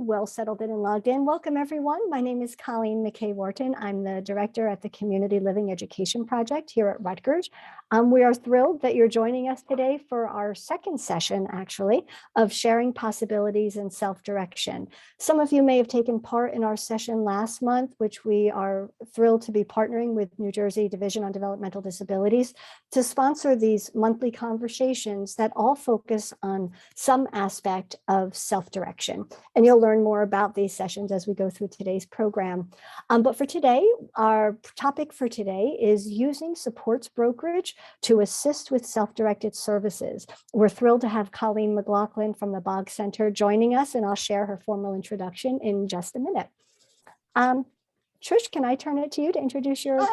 well settled in and logged in. Welcome, everyone. My name is Colleen McKay-Wharton. I'm the director at the Community Living Education Project here at Rutgers. We are thrilled that you're joining us today for our second session, actually, of sharing possibilities and self-direction. Some of you may have taken part in our session last month, which we are thrilled to be partnering with New Jersey Division on Developmental Disabilities to sponsor these monthly conversations that all focus on some aspect of self-direction. And you'll learn more about these sessions as we go through today's program. But for today, our topic for today is using Supports Brokerage to assist with self-directed services. We're thrilled to have Colleen McLaughlin from the Boggs Center joining us, and I'll share her formal introduction in just a minute. Trish, can I turn it to you to introduce your...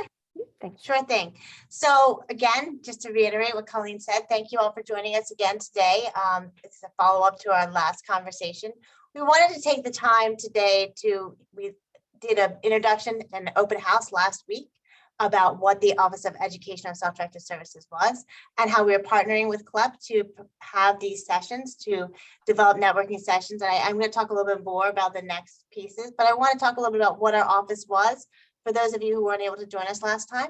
Sure thing. So again, just to reiterate what Colleen said, thank you all for joining us again today. It's a follow-up to our last conversation. We wanted to take the time today we did an introduction and open house last week about what the Office of Education and Self-Directed Services was and how we are partnering with CLEP to have these sessions, to develop networking sessions. And I'm going to talk a little bit more about the next pieces, but I want to talk a little bit about what our office was for those of you who weren't able to join us last time.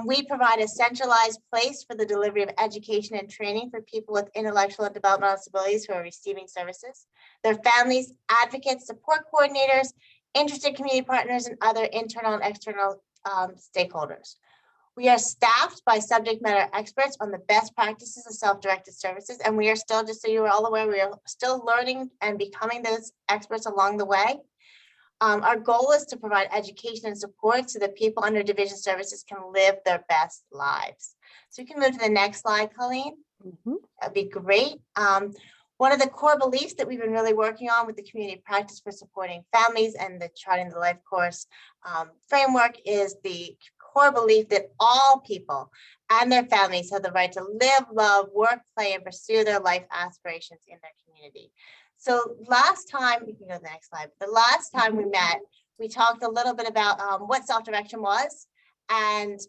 We provide a centralized place for the delivery of education and training for people with intellectual and developmental disabilities who are receiving services, their families, advocates, support coordinators, interested community partners, and other internal and external stakeholders. We are staffed by subject matter experts on the best practices of self-directed services, and we are still, just so you are all aware, we are still learning and becoming those experts along the way. Our goal is to provide education and support so that people under division services can live their best lives. So you can move to the next slide, Colleen. That'd be great. One of the core beliefs that we've been really working on with the community practice for supporting families and the Charting the Life course framework is the core belief that all people and their families have the right to live, love, work, play, and pursue their life aspirations in their community. So last time, we can go to the next slide. The last time we met, we talked a little bit about what self-direction was and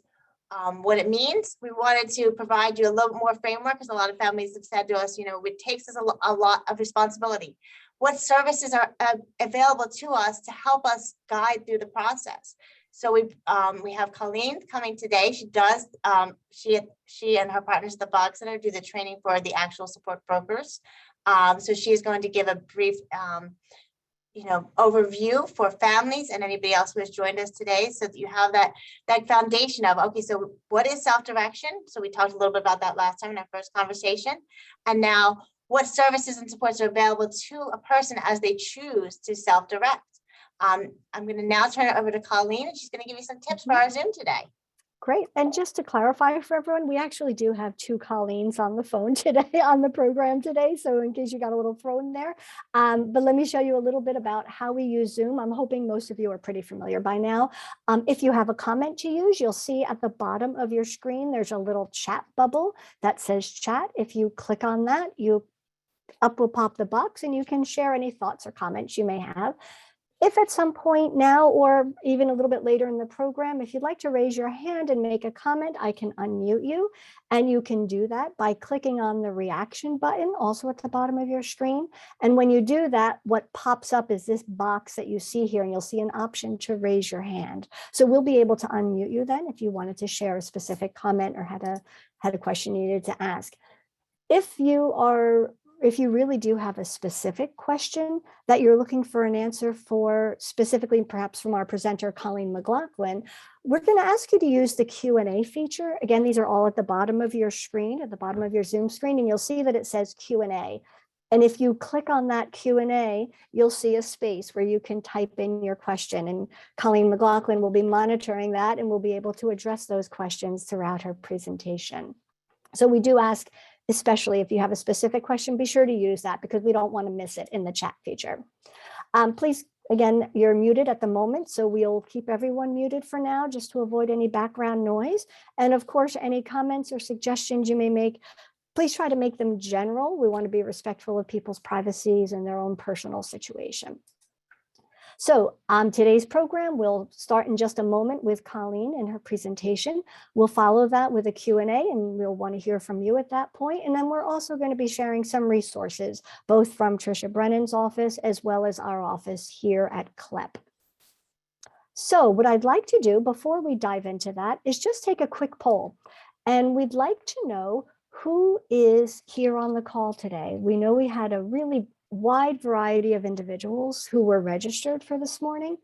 what it means. We wanted to provide you a little more framework because a lot of families have said to us, you know, it takes us a lot of responsibility. What services are available to us to help us guide through the process? So we have Colleen coming today. She does, she and her partners at the Boggs Center do the training for the actual support brokers. So she is going to give a brief, overview for families and anybody else who has joined us today, so that you have that foundation of, okay, so what is self-direction? So we talked a little bit about that last time in our first conversation. And now what services and supports are available to a person as they choose to self-direct. I'm going to now turn it over to Colleen, and she's going to give you some tips for our Zoom today. Great. And just to clarify for everyone, we actually do have two Colleens on the phone today, on the program today. So in case you got a little thrown there, but let me show you a little bit about how we use Zoom. I'm hoping most of you are pretty familiar by now. If you have a comment to use, you'll see at the bottom of your screen, there's a little chat bubble that says chat. If you click on that, up will pop the box and you can share any thoughts or comments you may have. If at some point now or even a little bit later in the program, if you'd like to raise your hand and make a comment, I can unmute you. And you can do that by clicking on the reaction button also at the bottom of your screen. And when you do that, what pops up is this box that you see here, and you'll see an option to raise your hand. So we'll be able to unmute you then if you wanted to share a specific comment or had a question you needed to ask. If you really do have a specific question that you're looking for an answer for, specifically perhaps from our presenter, Colleen McLaughlin, we're going to ask you to use the Q&A feature. Again, these are all at the bottom of your screen, at the bottom of your Zoom screen, and you'll see that it says Q&A. And if you click on that Q&A, you'll see a space where you can type in your question, and Colleen McLaughlin will be monitoring that and will be able to address those questions throughout her presentation. So we do ask, especially if you have a specific question, be sure to use that because we don't want to miss it in the chat feature. Please, again, you're muted at the moment, so we'll keep everyone muted for now just to avoid any background noise. And of course, any comments or suggestions you may make, please try to make them general. We want to be respectful of people's privacies and their own personal situation. So today's program will start in just a moment with Colleen and her presentation. We'll follow that with a Q&A, and we'll want to hear from you at that point. And then we're also going to be sharing some resources, both from Tricia Brennan's office as well as our office here at CLEP. So what I'd like to do before we dive into that is just take a quick poll. And we'd like to know who is here on the call today. We know we had a really wide variety of individuals who were registered for this morning.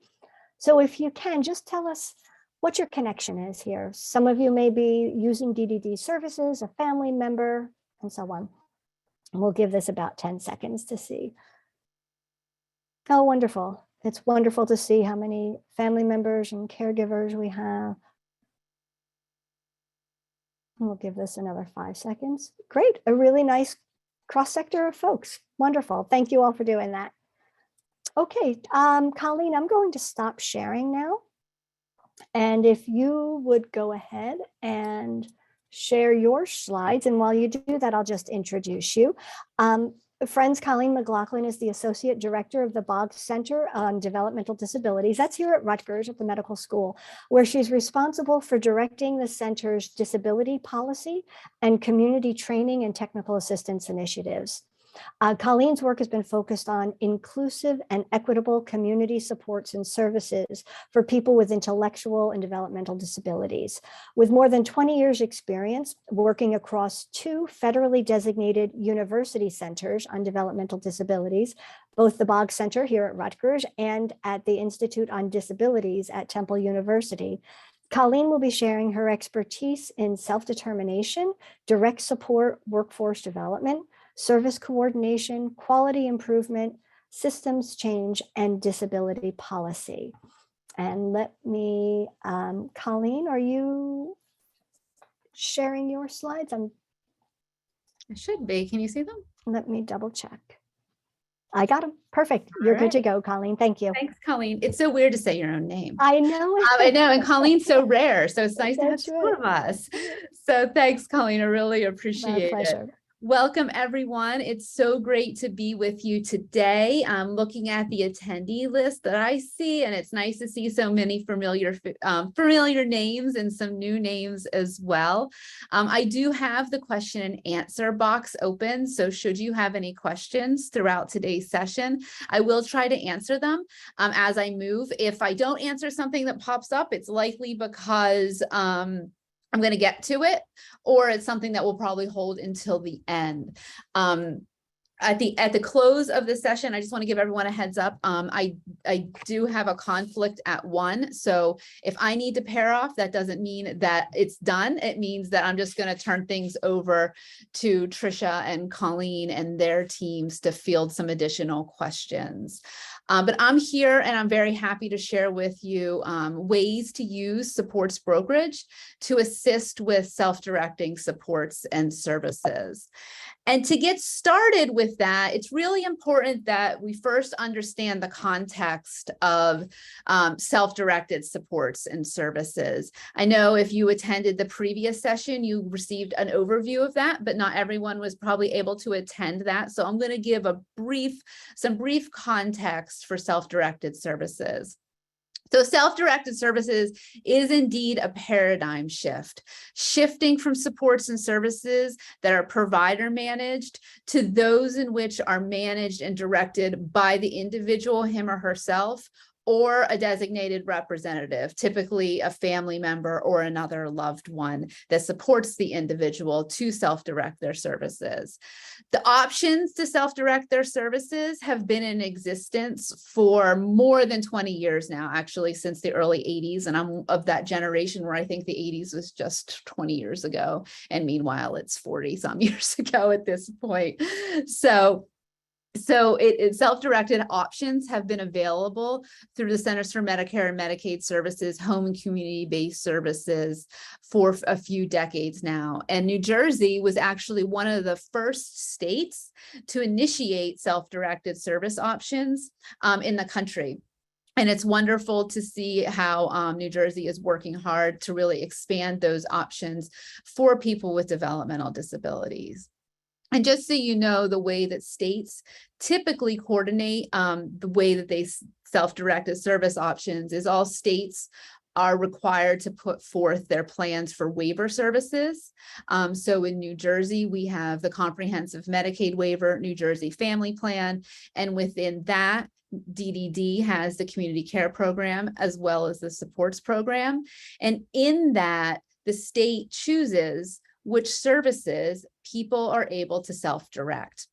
So if you can, just tell us what your connection is here. Some of you may be using DDD services, a family member, and so on. And we'll give this about 10 seconds to see. Oh, wonderful. It's wonderful to see how many family members and caregivers we have. We'll give this another 5 seconds. Great, a really nice cross-sector of folks. Wonderful. Thank you all for doing that. Okay, Colleen, I'm going to stop sharing now. And if you would go ahead and share your slides, and while you do that, I'll just introduce you. Friends, Colleen McLaughlin is the Associate Director of the Boggs Center on Developmental Disabilities. That's here at Rutgers at the medical school, where she's responsible for directing the center's disability policy and community training and technical assistance initiatives. Colleen's work has been focused on inclusive and equitable community supports and services for people with intellectual and developmental disabilities. With more than 20 years experience working across 2 federally designated university centers on developmental disabilities, both the Boggs Center here at Rutgers and at the Institute on Disabilities at Temple University, Colleen will be sharing her expertise in self-determination, direct support, workforce development, service coordination, quality improvement, systems change, and disability policy. And let me, Colleen, are you sharing your slides? I should be. Can you see them? Let me double check. I got them. Perfect. You're good to go, Colleen. Thank you. Thanks, Colleen. It's so weird to say your own name. I know. I know. And Colleen's so rare. So it's nice to have That's 2 right. of us. So thanks, Colleen. I really appreciate it. Welcome, everyone. It's so great to be with you today. I'm looking at the attendee list that I see, and it's nice to see so many familiar names and some new names as well. I do have the question and answer box open, so should you have any questions throughout today's session, I will try to answer them as I move. If I don't answer something that pops up, it's likely because I'm going to get to it, or it's something that we'll probably hold until the end. At the close of the session, I just want to give everyone a heads up. I do have a conflict at 1. So if I need to pair off, that doesn't mean that it's done. It means that I'm just going to turn things over to Tricia and Colleen and their teams to field some additional questions. But I'm here and I'm very happy to share with you ways to use Supports Brokerage to assist with self-directing supports and services. And to get started with that, it's really important that we first understand the context of self-directed supports and services. I know if you attended the previous session, you received an overview of that, but not everyone was probably able to attend that. So I'm going to give some brief context for self-directed services. So self-directed services is indeed a paradigm shift, shifting from supports and services that are provider managed to those in which are managed and directed by the individual, him or herself, or a designated representative, typically a family member or another loved one that supports the individual to self-direct their services. The options to self-direct their services have been in existence for more than 20 years now, actually since the early 80s. And I'm of that generation where I think the 80s was just 20 years ago. And meanwhile, it's 40 some years ago at this point. So self-directed options have been available through the Centers for Medicare and Medicaid Services, home and community-based services for a few decades now. And New Jersey was actually one of the first states to initiate self-directed service options in the country. And it's wonderful to see how New Jersey is working hard to really expand those options for people with developmental disabilities. And just so you know, the way that states typically coordinate the way that they self-directed service options is all states are required to put forth their plans for waiver services. So in New Jersey, we have the comprehensive Medicaid waiver, New Jersey Family Plan, and within that, DDD has the community care program as well as the supports program. And in that, the state chooses which services people are able to self-direct.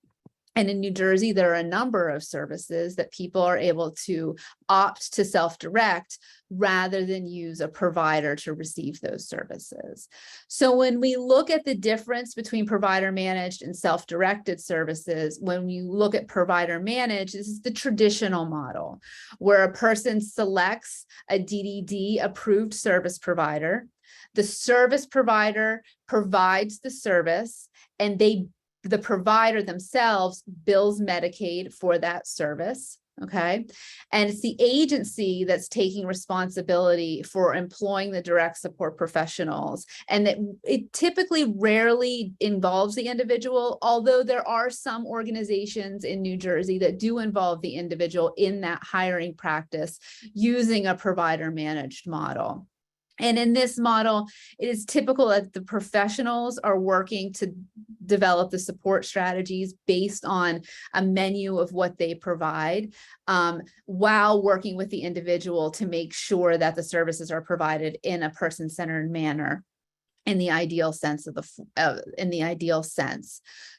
And in New Jersey, there are a number of services that people are able to opt to self-direct rather than use a provider to receive those services. So when we look at the difference between provider managed and self-directed services, when you look at provider managed, this is the traditional model where a person selects a DDD approved service provider. The service provider provides the service, and the provider themselves bills Medicaid for that service, okay? And it's the agency that's taking responsibility for employing the direct support professionals. And that it typically rarely involves the individual, although there are some organizations in New Jersey that do involve the individual in that hiring practice using a provider managed model. And in this model, it is typical that the professionals are working to develop the support strategies based on a menu of what they provide, while working with the individual to make sure that the services are provided in a person-centered manner. In the ideal sense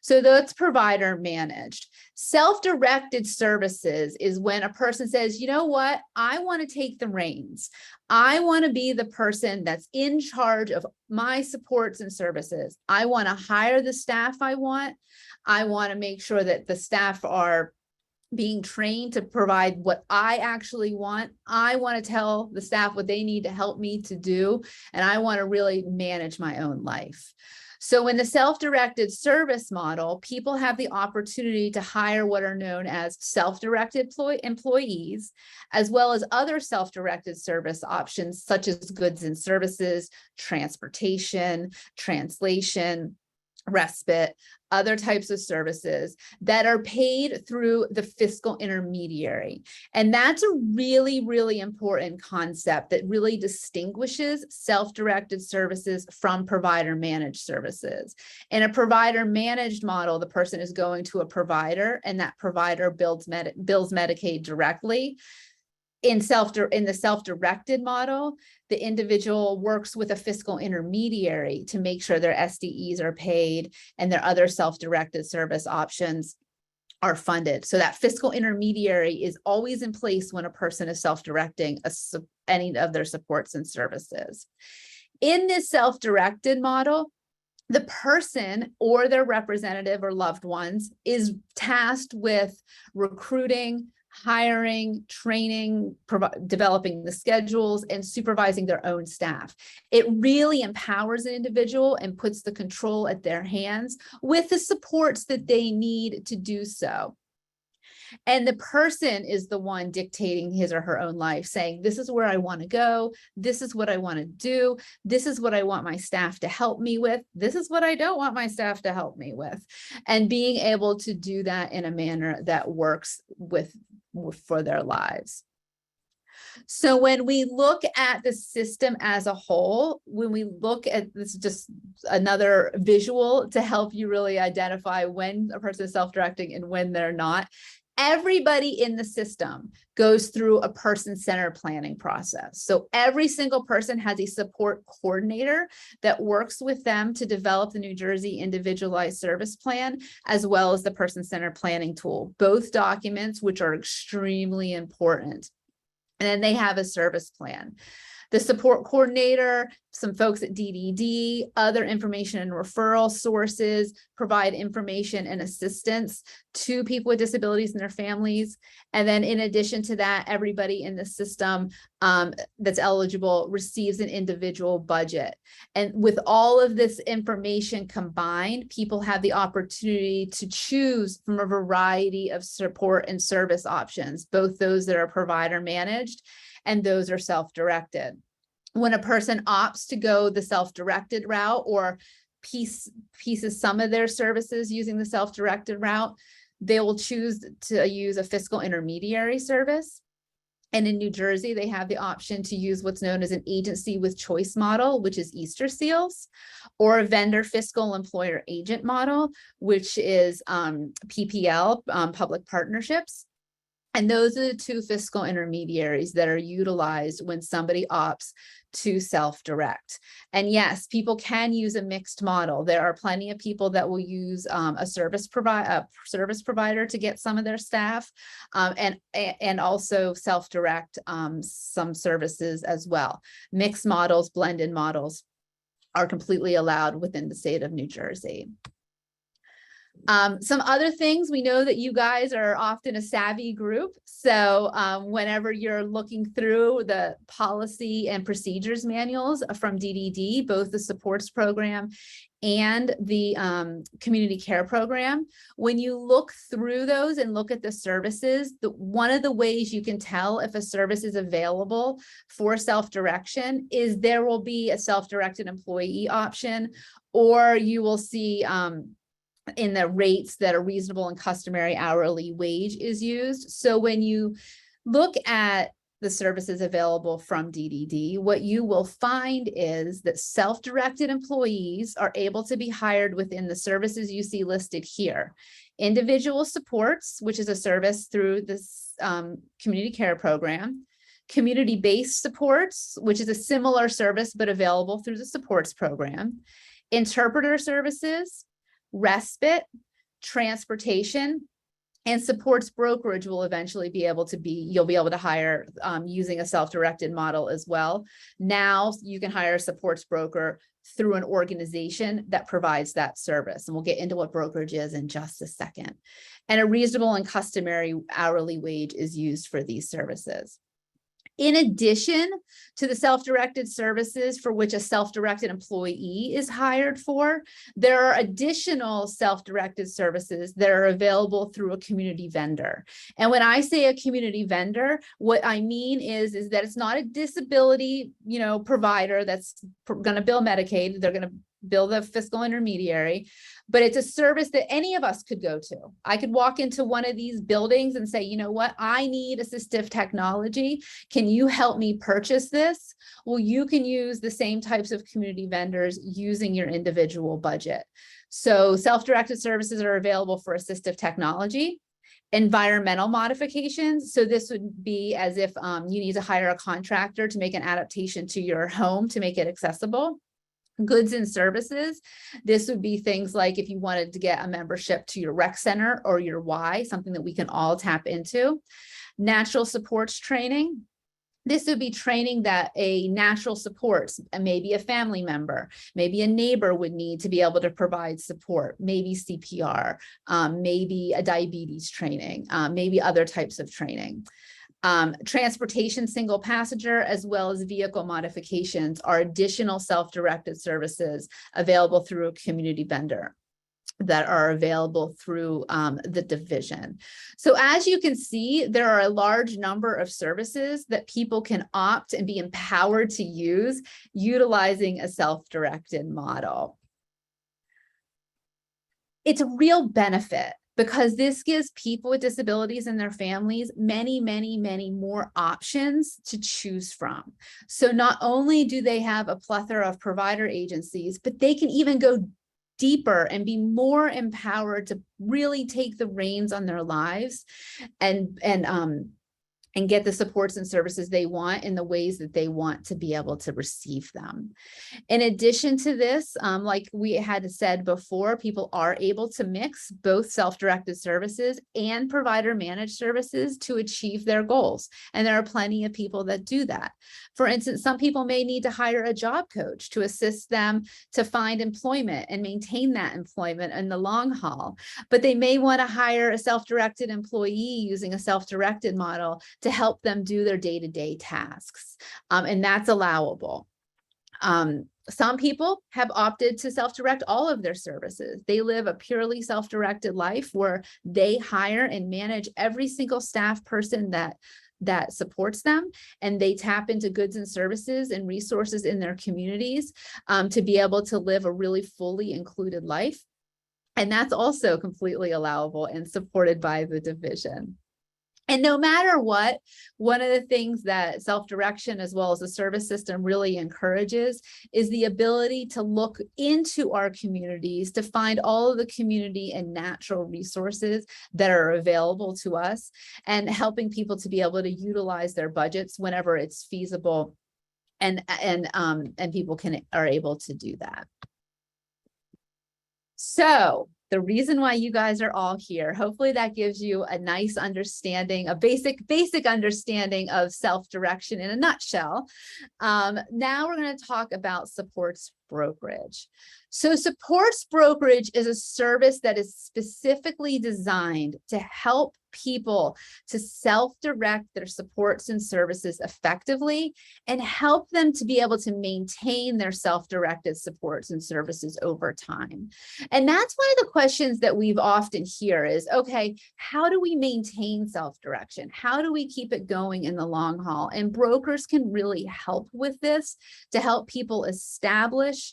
So that's provider managed. Self-directed services is when a person says, you know what, I want to take the reins. I want to be the person that's in charge of my supports and services. I want to hire the staff I want to make sure that the staff are being trained to provide what I actually want. I want to tell the staff what they need to help me to do, and I want to really manage my own life. So in the self-directed service model, people have the opportunity to hire what are known as self-directed employees, as well as other self-directed service options, such as goods and services, transportation, translation, respite, other types of services that are paid through the fiscal intermediary. And that's a really, really important concept that really distinguishes self-directed services from provider managed services. In a provider managed model, the person is going to a provider and that provider bills Medicaid directly. In the self-directed model, the individual works with a fiscal intermediary to make sure their SDEs are paid and their other self-directed service options are funded. So that fiscal intermediary is always in place when a person is self-directing any of their supports and services. In this self-directed model, the person or their representative or loved ones is tasked with recruiting, hiring, training, developing the schedules, and supervising their own staff. It really empowers an individual and puts the control at their hands with the supports that they need to do so. And the person is the one dictating his or her own life, saying, this is where I want to go. This is what I want to do. This is what I want my staff to help me with. This is what I don't want my staff to help me with. And being able to do that in a manner that works for their lives. So when we look at the system as a whole, when we look at this, just another visual to help you really identify when a person is self-directing and when they're not. Everybody in the system goes through a person-centered planning process. So every single person has a support coordinator that works with them to develop the New Jersey individualized service plan, as well as the person-centered planning tool, both documents which are extremely important. And then they have a service plan. The support coordinator, some folks at DDD, other information and referral sources provide information and assistance to people with disabilities and their families. And then in addition to that, everybody in the system that's eligible receives an individual budget. And with all of this information combined, people have the opportunity to choose from a variety of support and service options, both those that are provider managed and those are self-directed. When a person opts to go the self-directed route or pieces some of their services using the self-directed route, they will choose to use a fiscal intermediary service. And in New Jersey, they have the option to use what's known as an agency with choice model, which is Easter Seals, or a vendor fiscal employer agent model, which is PPL, public partnerships. And those are the two fiscal intermediaries that are utilized when somebody opts to self-direct. And yes, people can use a mixed model. There are plenty of people that will use a service provider to get some of their staff, and also self-direct some services as well. Mixed models, blended models are completely allowed within the state of New Jersey. Some other things, we know that you guys are often a savvy group. So whenever you're looking through the policy and procedures manuals from DDD, both the supports program and the community care program, when you look through those and look at the services, one of the ways you can tell if a service is available for self-direction is there will be a self-directed employee option, or you will see in the rates that a reasonable and customary hourly wage is used. So when you look at the services available from DDD, what you will find is that self-directed employees are able to be hired within the services you see listed here. Individual supports, which is a service through this community care program. Community-based supports, which is a similar service but available through the supports program. Interpreter services, respite, transportation, and supports brokerage will eventually be able to you'll be able to hire using a self-directed model as well. Now you can hire a supports broker through an organization that provides that service. And we'll get into what brokerage is in just a second. And a reasonable and customary hourly wage is used for these services. In addition to the self-directed services for which a self-directed employee is hired for, there are additional self-directed services that are available through a community vendor. And when I say a community vendor, what I mean is that it's not a disability, provider that's going to bill Medicaid. They're going to bill the fiscal intermediary, but it's a service that any of us could go to. I could walk into one of these buildings and say, you know what, I need assistive technology. Can you help me purchase this? Well, you can use the same types of community vendors using your individual budget. So self-directed services are available for assistive technology. Environmental modifications. So this would be as if you need to hire a contractor to make an adaptation to your home to make it accessible. Goods and services. This would be things like if you wanted to get a membership to your rec center or your Y, something that we can all tap into. Natural supports training. This would be training that a natural supports, maybe a family member, maybe a neighbor would need to be able to provide support, maybe CPR, maybe a diabetes training, maybe other types of training. Transportation single passenger as well as vehicle modifications are additional self-directed services available through a community vendor that are available through the division. So as you can see, there are a large number of services that people can opt and be empowered to use utilizing a self-directed model. It's a real benefit because this gives people with disabilities and their families many, many, many more options to choose from. So not only do they have a plethora of provider agencies, but they can even go deeper and be more empowered to really take the reins on their lives and get the supports and services they want in the ways that they want to be able to receive them. In addition to this, like we had said before, people are able to mix both self-directed services and provider managed services to achieve their goals. And there are plenty of people that do that. For instance, some people may need to hire a job coach to assist them to find employment and maintain that employment in the long haul. But they may want to hire a self-directed employee using a self-directed model to help them do their day-to-day tasks. And that's allowable. Some people have opted to self-direct all of their services. They live a purely self-directed life where they hire and manage every single staff person that that supports them, and they tap into goods and services and resources in their communities to be able to live a really fully included life. And that's also completely allowable and supported by the division. And no matter what, one of the things that self-direction as well as the service system really encourages is the ability to look into our communities to find all of the community and natural resources that are available to us, and helping people to be able to utilize their budgets whenever it's feasible, and people are able to do that. So the reason why you guys are all here, hopefully that gives you a nice understanding, a basic understanding of self-direction in a nutshell. Now we're going to talk about supports brokerage. So supports brokerage is a service that is specifically designed to help people to self-direct their supports and services effectively, and help them to be able to maintain their self-directed supports and services over time. And that's one of the questions that we've often hear is, okay, how do we maintain self-direction? How do we keep it going in the long haul? And brokers can really help with this to help people establish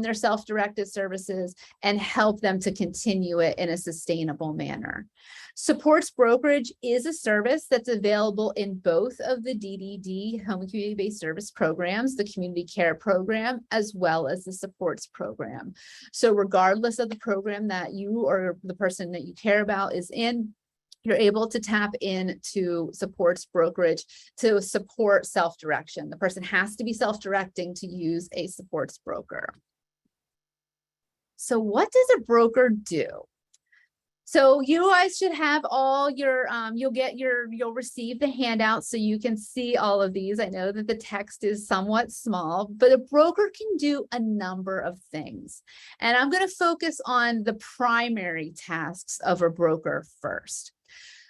their self-directed services and help them to continue it in a sustainable manner. Supports brokerage is a service that's available in both of the DDD, home and community-based service programs, the community care program, as well as the supports program. So regardless of the program that you or the person that you care about is in, you're able to tap into supports brokerage to support self-direction. The person has to be self-directing to use a supports broker. So what does a broker do? So you guys should have all your, you'll receive the handout so you can see all of these. I know that the text is somewhat small, but a broker can do a number of things. And I'm going to focus on the primary tasks of a broker first.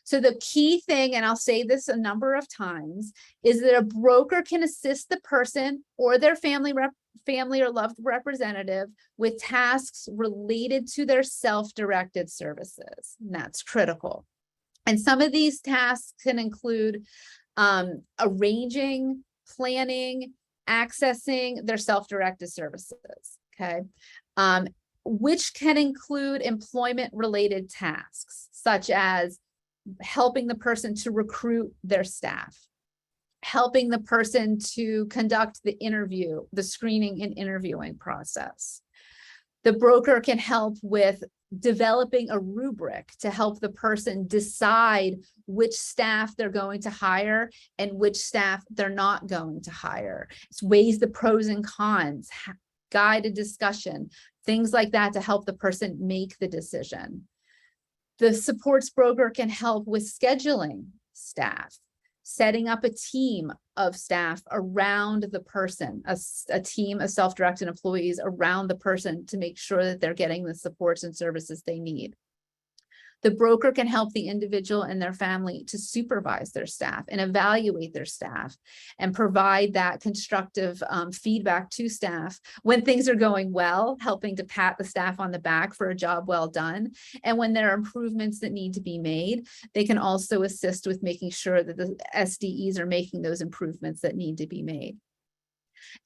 So the key thing, and I'll say this a number of times, is that a broker can assist the person or their family or loved representative with tasks related to their self-directed services. And that's critical. And some of these tasks can include arranging, planning, accessing their self-directed services, okay? Which can include employment-related tasks, such as helping the person to recruit their staff, helping the person to conduct the interview, the screening and interviewing process. The broker can help with developing a rubric to help the person decide which staff they're going to hire and which staff they're not going to hire. It's weighs the pros and cons, guide a discussion, things like that to help the person make the decision. The supports broker can help with scheduling staff, setting up a team of staff around the person, a team of self-directed employees around the person to make sure that they're getting the supports and services they need. The broker can help the individual and their family to supervise their staff and evaluate their staff and provide that constructive feedback to staff when things are going well, helping to pat the staff on the back for a job well done. And when there are improvements that need to be made, they can also assist with making sure that the SDEs are making those improvements that need to be made.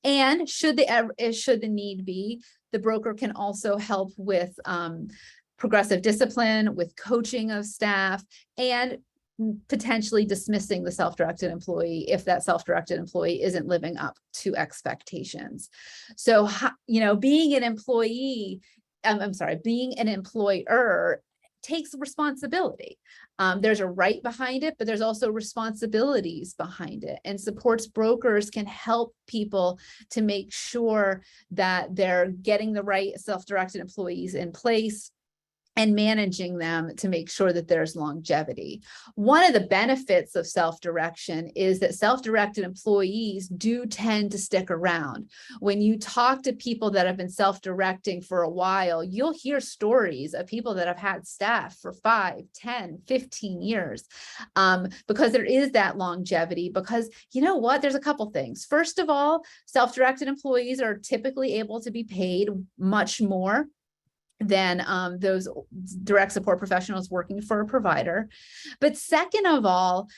And should the need be, the broker can also help with progressive discipline, with coaching of staff, and potentially dismissing the self-directed employee if that self-directed employee isn't living up to expectations. So, being an employee, being an employer takes responsibility. There's a right behind it, but there's also responsibilities behind it. And supports brokers can help people to make sure that they're getting the right self-directed employees in place and managing them to make sure that there's longevity. One of the benefits of self-direction is that self-directed employees do tend to stick around. When you talk to people that have been self-directing for a while, you'll hear stories of people that have had staff for 5, 10, 15 years because there is that longevity. Because you know what, there's a couple things. First of all, self-directed employees are typically able to be paid much more than those direct support professionals working for a provider. But second of all,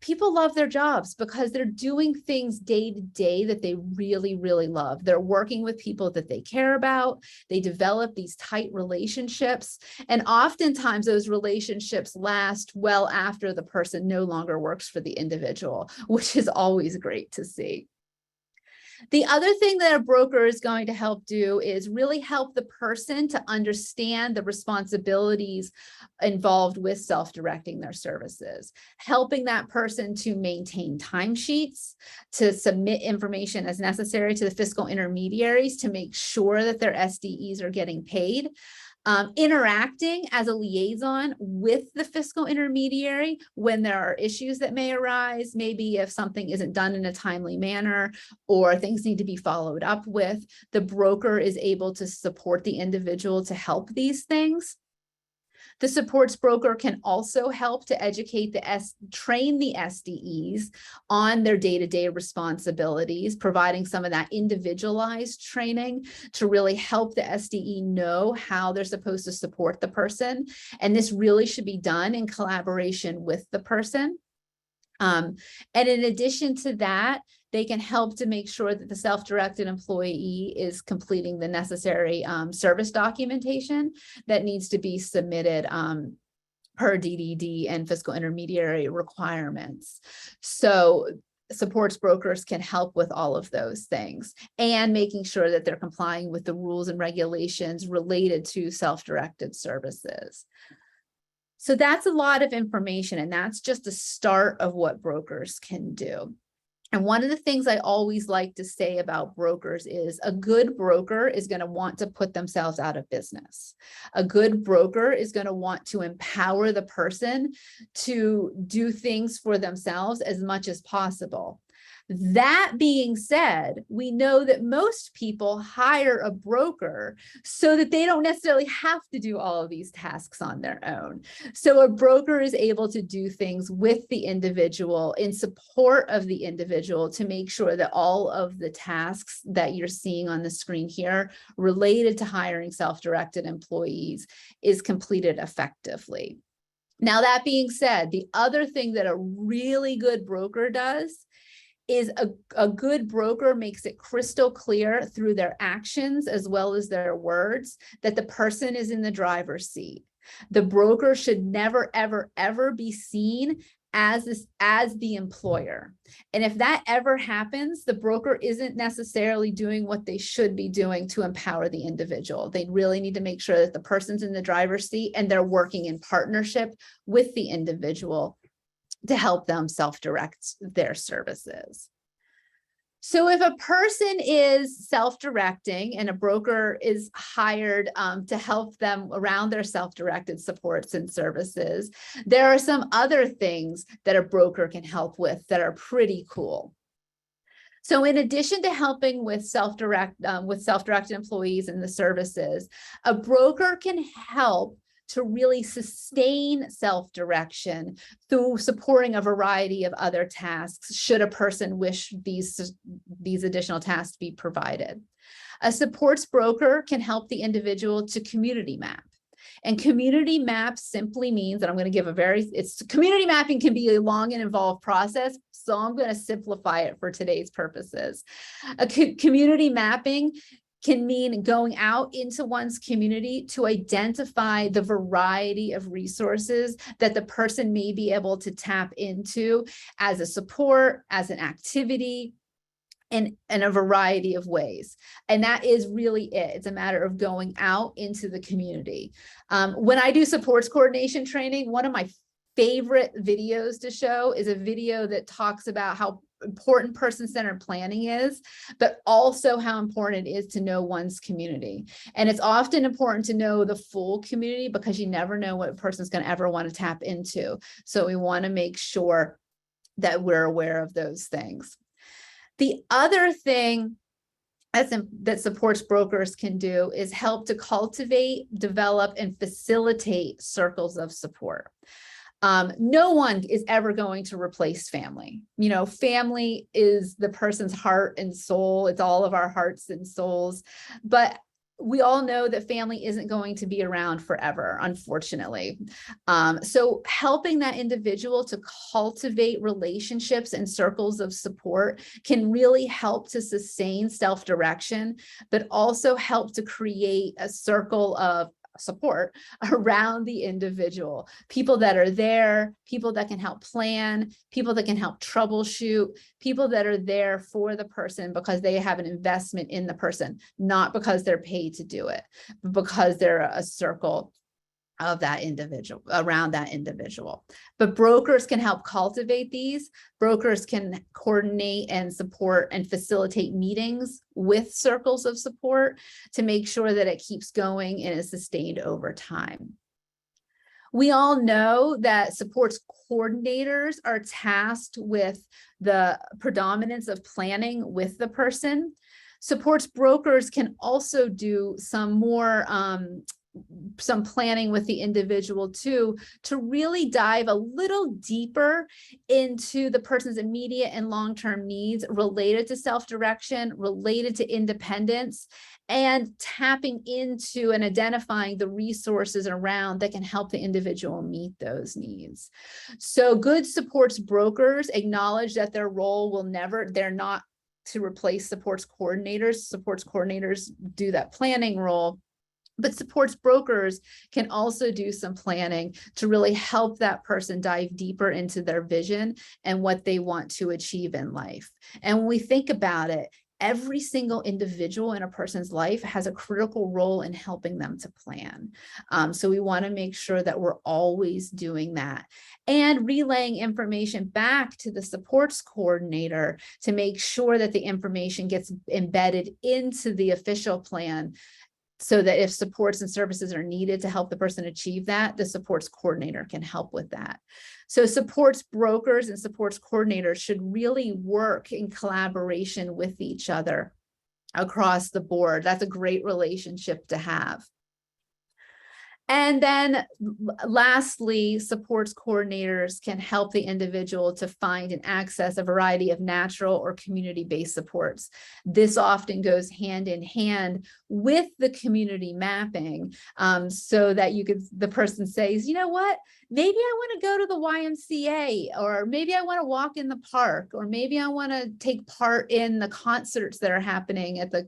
people love their jobs because they're doing things day to day that they really, really love. They're working with people that they care about. They develop these tight relationships. And oftentimes those relationships last well after the person no longer works for the individual, which is always great to see. The other thing that a broker is going to help do is really help the person to understand the responsibilities involved with self-directing their services, helping that person to maintain timesheets, to submit information as necessary to the fiscal intermediaries to make sure that their SDEs are getting paid. Interacting as a liaison with the fiscal intermediary when there are issues that may arise, maybe if something isn't done in a timely manner or things need to be followed up with, the broker is able to support the individual to help these things. The supports broker can also help to educate train the SDEs on their day-to-day responsibilities, providing some of that individualized training to really help the SDE know how they're supposed to support the person. And this really should be done in collaboration with the person. And in addition to that, they can help to make sure that the self-directed employee is completing the necessary service documentation that needs to be submitted per DDD and fiscal intermediary requirements. So supports brokers can help with all of those things and making sure that they're complying with the rules and regulations related to self-directed services. So that's a lot of information, and that's just a start of what brokers can do. And one of the things I always like to say about brokers is a good broker is going to want to put themselves out of business. A good broker is going to want to empower the person to do things for themselves as much as possible. That being said, we know that most people hire a broker so that they don't necessarily have to do all of these tasks on their own. So a broker is able to do things with the individual in support of the individual to make sure that all of the tasks that you're seeing on the screen here related to hiring self-directed employees is completed effectively. Now, that being said, the other thing that a really good broker does is a good broker makes it crystal clear through their actions as well as their words that the person is in the driver's seat. The broker should never, ever, ever be seen as the employer. And if that ever happens, the broker isn't necessarily doing what they should be doing to empower the individual. They really need to make sure that the person's in the driver's seat and they're working in partnership with the individual to help them self-direct their services. So if a person is self-directing and a broker is hired to help them around their self-directed supports and services, there are some other things that a broker can help with that are pretty cool. So in addition to helping with self-directed employees and the services, a broker can help to really sustain self-direction through supporting a variety of other tasks should a person wish these additional tasks to be provided. A supports broker can help the individual to community map. And community map simply means that I'm going to give community mapping can be a long and involved process, so I'm going to simplify it for today's purposes. A community mapping can mean going out into one's community to identify the variety of resources that the person may be able to tap into as a support, as an activity, in a variety of ways. And that is really it. It's a matter of going out into the community. When I do supports coordination training, one of my favorite videos to show is a video that talks about how important person-centered planning is, but also how important it is to know one's community. And it's often important to know the full community because you never know what a person's going to ever want to tap into. So we want to make sure that we're aware of those things. The other thing that supports brokers can do is help to cultivate, develop, and facilitate circles of support. No one is ever going to replace family. You know, family is the person's heart and soul. It's all of our hearts and souls. But we all know that family isn't going to be around forever, unfortunately. So helping that individual to cultivate relationships and circles of support can really help to sustain self-direction, but also help to create a circle of support around the individual. People that are there, people that can help plan, people that can help troubleshoot, people that are there for the person because they have an investment in the person, not because they're paid to do it, but because they're a circle of that individual, around that individual. But brokers can help cultivate these. Brokers can coordinate and support and facilitate meetings with circles of support to make sure that it keeps going and is sustained over time. We all know that supports coordinators are tasked with the predominance of planning with the person. Supports brokers can also do some planning with the individual too, to really dive a little deeper into the person's immediate and long-term needs related to self-direction, related to independence, and tapping into and identifying the resources around that can help the individual meet those needs. So good supports brokers acknowledge that their role will never, they're not to replace supports coordinators. Supports coordinators do that planning role. But supports brokers can also do some planning to really help that person dive deeper into their vision and what they want to achieve in life. And when we think about it, every single individual in a person's life has a critical role in helping them to plan. So we want to make sure that we're always doing that and relaying information back to the supports coordinator to make sure that the information gets embedded into the official plan, so that if supports and services are needed to help the person achieve that, the supports coordinator can help with that. So supports brokers and supports coordinators should really work in collaboration with each other across the board. That's a great relationship to have. And then lastly, supports coordinators can help the individual to find and access a variety of natural or community-based supports. This often goes hand in hand with the community mapping, so that the person says, you know what, maybe I want to go to the YMCA, or maybe I want to walk in the park, or maybe I want to take part in the concerts that are happening at the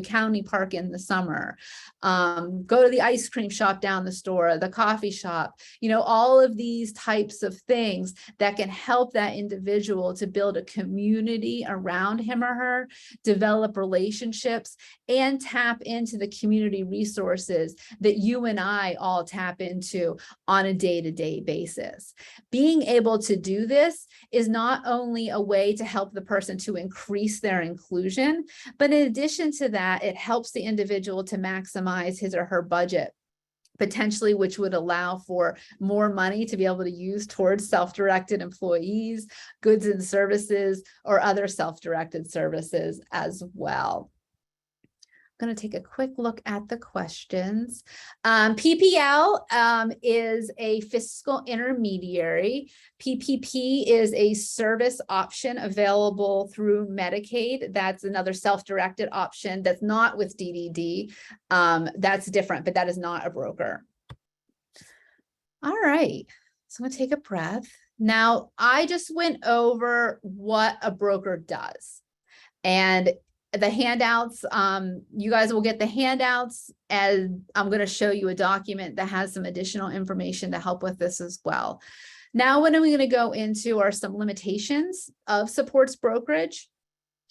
county park in the summer, go to the ice cream shop down the store, the coffee shop, all of these types of things that can help that individual to build a community around him or her, develop relationships, and tap into the community resources that you and I all tap into on a day-to-day basis. Being able to do this is not only a way to help the person to increase their inclusion, but in addition to that, it helps the individual to maximize his or her budget, potentially, which would allow for more money to be able to use towards self-directed employees, goods and services, or other self-directed services as well. I'm going to take a quick look at the questions. PPL is a fiscal intermediary. PPP is a service option available through Medicaid. That's another self-directed option that's not with DDD. That's different, but that is not a broker. All right, so I'm going to take a breath. Now, I just went over what a broker does. And the handouts, you guys will get the handouts, and I'm going to show you a document that has some additional information to help with this as well. Now, what are we going to go into are some limitations of supports brokerage.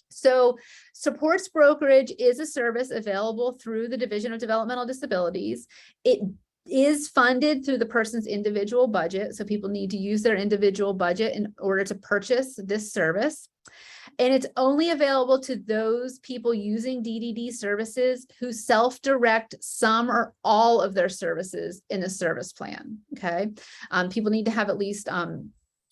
So supports brokerage is a service available through the Division of Developmental Disabilities. It is funded through the person's individual budget. So people need to use their individual budget in order to purchase this service. And it's only available to those people using DDD services who self-direct some or all of their services in a service plan, okay? People need to have at least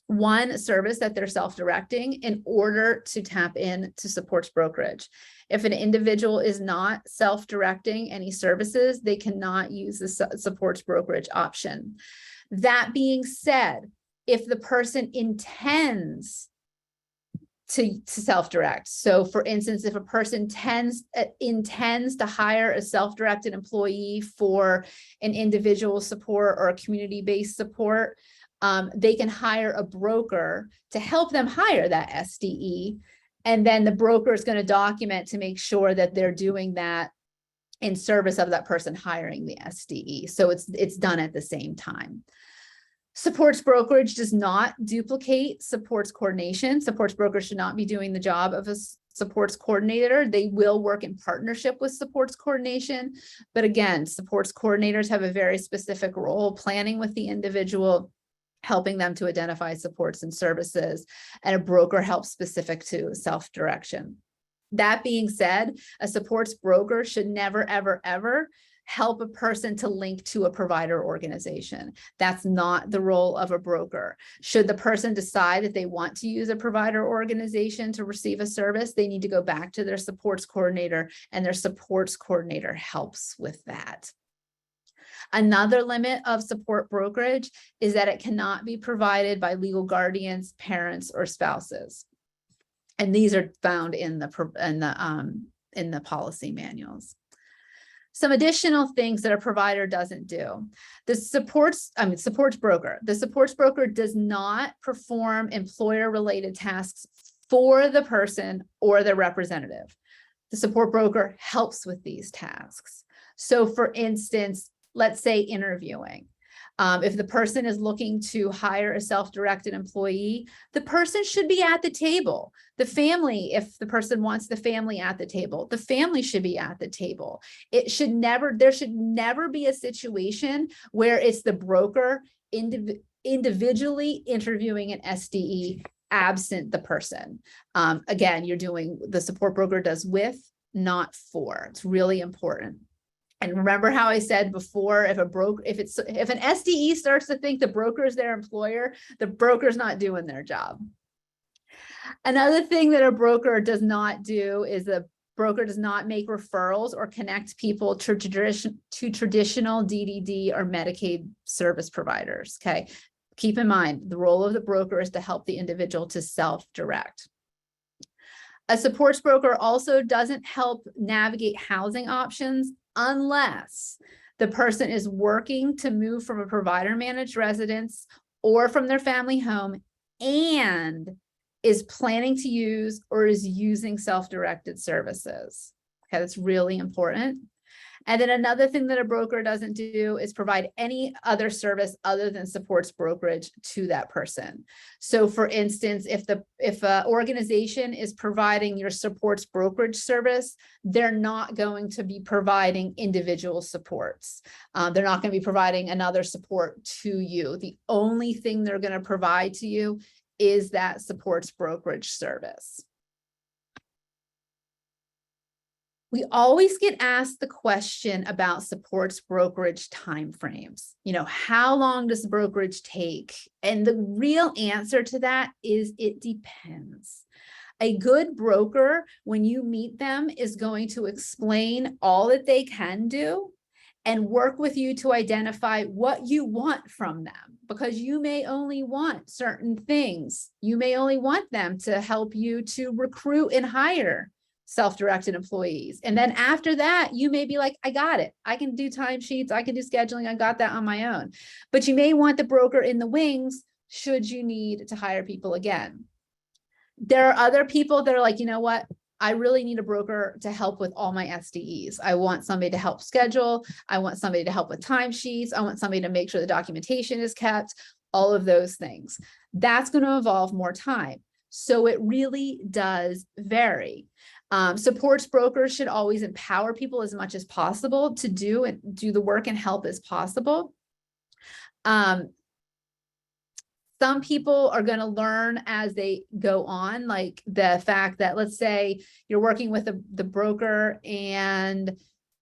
one service that they're self-directing in order to tap in to supports brokerage. If an individual is not self-directing any services, they cannot use the supports brokerage option. That being said, if the person intends to self-direct. So for instance, if a person intends to hire a self-directed employee for an individual support or a community-based support, they can hire a broker to help them hire that SDE. And then the broker is going to document to make sure that they're doing that in service of that person hiring the SDE. So it's done at the same time. Supports brokerage does not duplicate supports coordination. Supports brokerage should not be doing the job of a supports coordinator. They will work in partnership with supports coordination. But again, supports coordinators have a very specific role, planning with the individual, helping them to identify supports and services, and a broker helps specific to self-direction. That being said, a supports broker should never, ever, ever help a person to link to a provider organization. That's not the role of a broker. Should the person decide that they want to use a provider organization to receive a service, they need to go back to their supports coordinator, and their supports coordinator helps with that. Another limit of support brokerage is that it cannot be provided by legal guardians, parents, or spouses. And these are found in the policy manuals. Some additional things that a provider doesn't do. The supports broker does not perform employer-related tasks for the person or their representative. The support broker helps with these tasks. So for instance, let's say interviewing. If the person is looking to hire a self-directed employee, the person should be at the table. The family, if the person wants the family at the table, the family should be at the table. There should never be a situation where it's the broker individually interviewing an SDE absent the person. Again, the support broker does with, not for. It's really important. And remember how I said before, if an SDE starts to think the broker is their employer, the broker's not doing their job. Another thing that a broker does not do is the broker does not make referrals or connect people to traditional DDD or Medicaid service providers. Okay, keep in mind, the role of the broker is to help the individual to self-direct. A supports broker also doesn't help navigate housing options unless the person is working to move from a provider managed residence or from their family home and is planning to use or is using self-directed services. Okay, that's really important. And then another thing that a broker doesn't do is provide any other service other than supports brokerage to that person. So for instance, if an organization is providing your supports brokerage service, they're not going to be providing individual supports. They're not going to be providing another support to you. The only thing they're going to provide to you is that supports brokerage service. We always get asked the question about supports brokerage timeframes. How long does brokerage take? And the real answer to that is it depends. A good broker, when you meet them, is going to explain all that they can do and work with you to identify what you want from them, because you may only want certain things. You may only want them to help you to recruit and hire self-directed employees. And then after that, you may be like, I got it. I can do timesheets. I can do scheduling. I got that on my own. But you may want the broker in the wings should you need to hire people again. There are other people that are like, you know what? I really need a broker to help with all my SDEs. I want somebody to help schedule. I want somebody to help with timesheets. I want somebody to make sure the documentation is kept, all of those things. That's going to involve more time. So it really does vary. Supports brokers should always empower people as much as possible to do the work and help as possible. Some people are going to learn as they go on, like the fact that, let's say you're working with the broker and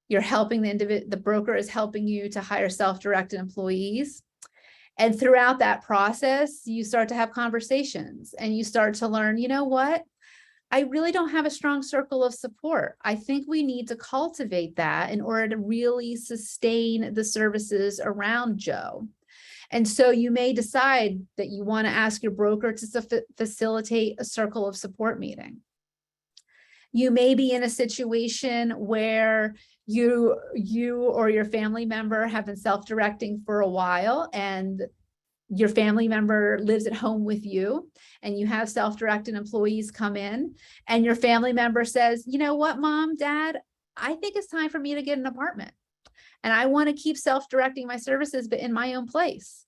you're helping the broker is helping you to hire self-directed employees. And throughout that process, you start to have conversations and you start to learn, you know what? I really don't have a strong circle of support. I think we need to cultivate that in order to really sustain the services around Joe. And so you may decide that you want to ask your broker to facilitate a circle of support meeting. You may be in a situation where you or your family member have been self-directing for a while, and your family member lives at home with you, and you have self-directed employees come in, and your family member says, you know what, Mom, Dad, I think it's time for me to get an apartment. And I want to keep self-directing my services, but in my own place.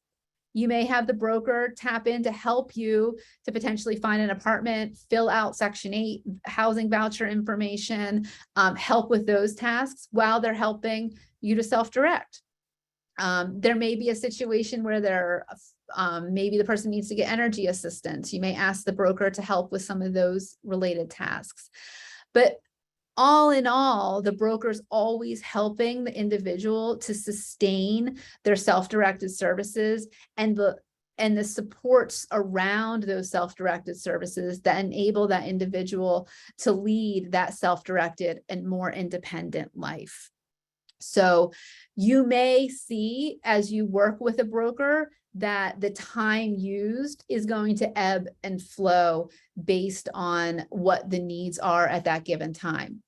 You may have the broker tap in to help you to potentially find an apartment, fill out Section 8 housing voucher information, help with those tasks while they're helping you to self-direct. There may be a situation where maybe the person needs to get energy assistance. You may ask the broker to help with some of those related tasks. But all in all, the broker's always helping the individual to sustain their self-directed services and the supports around those self-directed services that enable that individual to lead that self-directed and more independent life. So you may see, as you work with a broker, that the time used is going to ebb and flow based on what the needs are at that given time.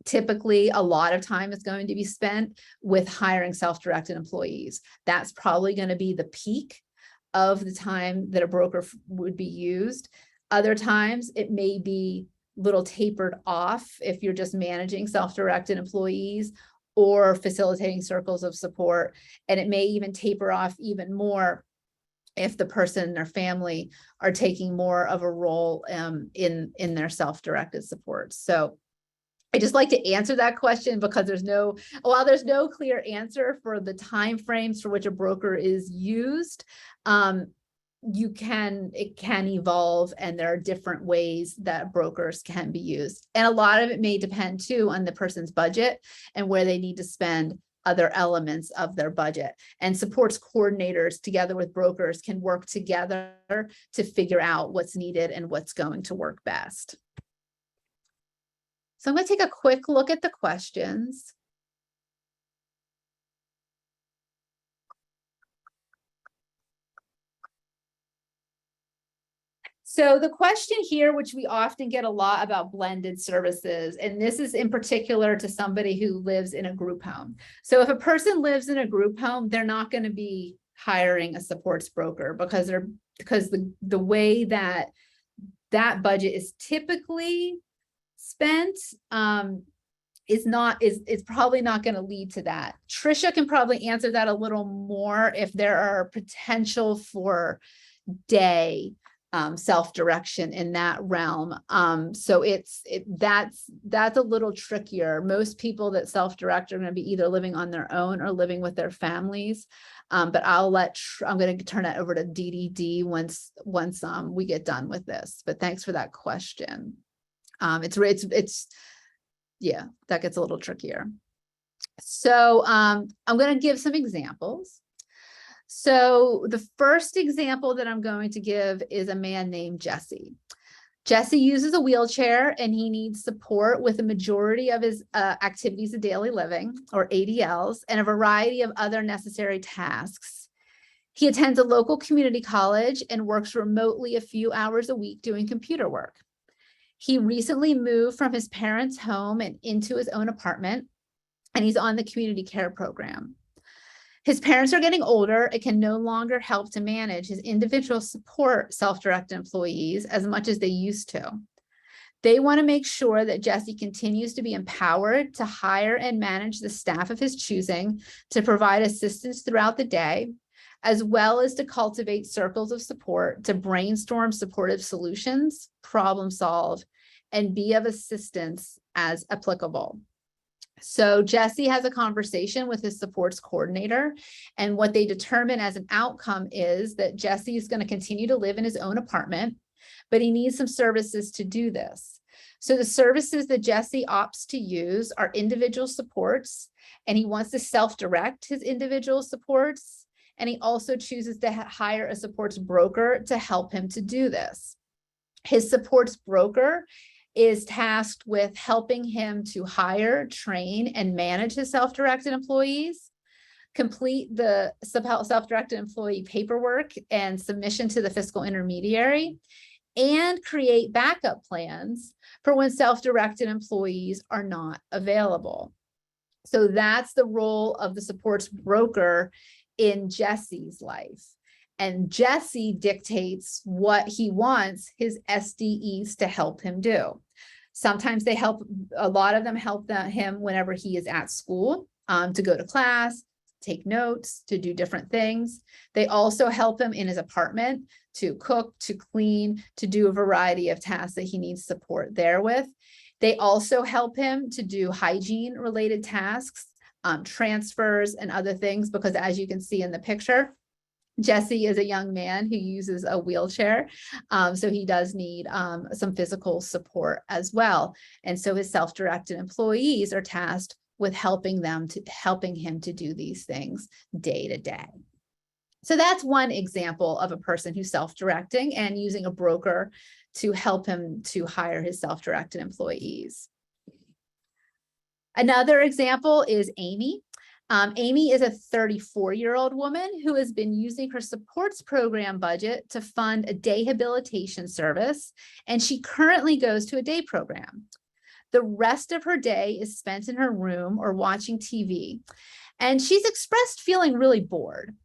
Typically, a lot of time is going to be spent with hiring self-directed employees. That's probably going to be the peak of the time that a broker would be used. Other times, it may be a little tapered off if you're just managing self-directed employees or facilitating circles of support. And it may even taper off even more if the person and their family are taking more of a role in their self-directed support. So I just like to answer that question because while there's no clear answer for the timeframes for which a broker is used, it can evolve, and there are different ways that brokers can be used. And a lot of it may depend too on the person's budget and where they need to spend other elements of their budget. And supports coordinators together with brokers can work together to figure out what's needed and what's going to work best. So I'm going to take a quick look at the questions. So the question here, which we often get a lot about blended services, and this is in particular to somebody who lives in a group home. So if a person lives in a group home, they're not going to be hiring a supports broker because the way that budget is typically spent is probably not going to lead to that. Trisha can probably answer that a little more if there are potential for day self-direction in that realm. So that's a little trickier. Most people that self-direct are going to be either living on their own or living with their families. But I'm going to turn it over to DDD once we get done with this. But thanks for that question. Yeah, that gets a little trickier. So I'm going to give some examples. So the first example that I'm going to give is a man named Jesse. Jesse uses a wheelchair and he needs support with a majority of his activities of daily living, or ADLs, and a variety of other necessary tasks. He attends a local community college and works remotely a few hours a week doing computer work. He recently moved from his parents' home and into his own apartment, and he's on the community care program. His parents are getting older and can no longer help to manage his individual support self-directed employees as much as they used to. They want to make sure that Jesse continues to be empowered to hire and manage the staff of his choosing to provide assistance throughout the day, as well as to cultivate circles of support to brainstorm supportive solutions, problem solve, and be of assistance as applicable. So Jesse has a conversation with his supports coordinator, and what they determine as an outcome is that Jesse is going to continue to live in his own apartment, but he needs some services to do this. So the services that Jesse opts to use are individual supports, and he wants to self-direct his individual supports, and he also chooses to hire a supports broker to help him to do this. His supports broker is tasked with helping him to hire, train, and manage his self-directed employees. complete the self-directed employee paperwork and submission to the fiscal intermediary, and create backup plans for when self-directed employees are not available. So that's the role of the supports broker in Jesse's life. And Jesse dictates what he wants his SDEs to help him do. Sometimes they help, a lot of them help him whenever he is at school, to go to class, take notes, to do different things. They also help him in his apartment to cook, to clean, to do a variety of tasks that he needs support there with. They also help him to do hygiene related tasks, transfers and other things, because as you can see in the picture, Jesse is a young man who uses a wheelchair. So he does need some physical support as well. And so his self-directed employees are tasked with helping him to do these things day to day. So that's one example of a person who's self-directing and using a broker to help him to hire his self-directed employees. Another example is Amy. Amy is a 34-year-old woman who has been using her supports program budget to fund a day habilitation service, and she currently goes to a day program. The rest of her day is spent in her room or watching TV, and she's expressed feeling really bored.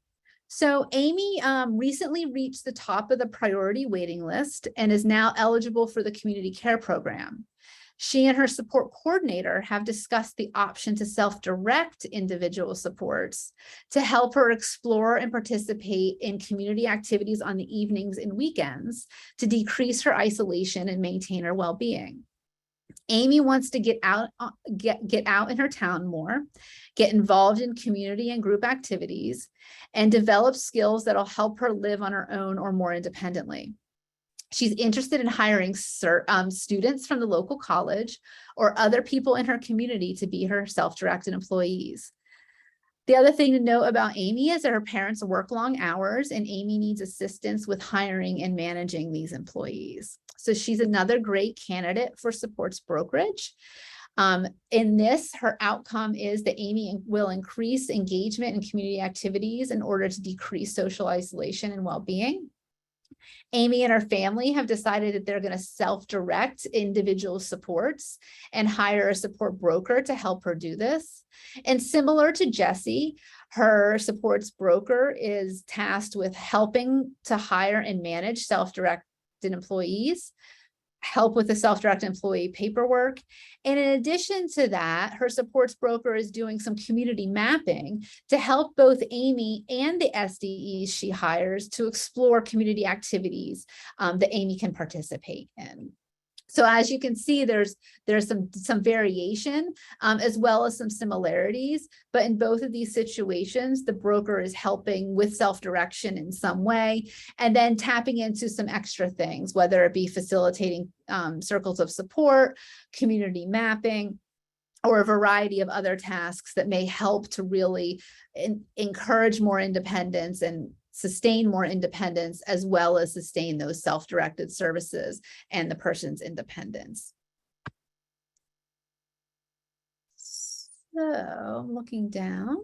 So Amy recently reached the top of the priority waiting list and is now eligible for the community care program. She and her support coordinator have discussed the option to self-direct individual supports to help her explore and participate in community activities on the evenings and weekends to decrease her isolation and maintain her well-being. Amy wants to get out in her town more, get involved in community and group activities, and develop skills that'll help her live on her own or more independently. She's interested in hiring students from the local college or other people in her community to be her self-directed employees. The other thing to note about Amy is that her parents work long hours, and Amy needs assistance with hiring and managing these employees. So she's another great candidate for supports brokerage. In this, her outcome is that Amy will increase engagement in community activities in order to decrease social isolation and well-being. Amy and her family have decided that they're going to self-direct individual supports and hire a support broker to help her do this. And similar to Jesse, her supports broker is tasked with helping to hire and manage self-directed employees, help with the self-directed employee paperwork. And in addition to that, her supports broker is doing some community mapping to help both Amy and the SDEs she hires to explore community activities that Amy can participate in. So as you can see, there's some variation as well as some similarities, but in both of these situations, the broker is helping with self-direction in some way, and then tapping into some extra things, whether it be facilitating circles of support, community mapping, or a variety of other tasks that may help to really encourage more independence and sustain more independence, as well as sustain those self-directed services and the person's independence. So looking down.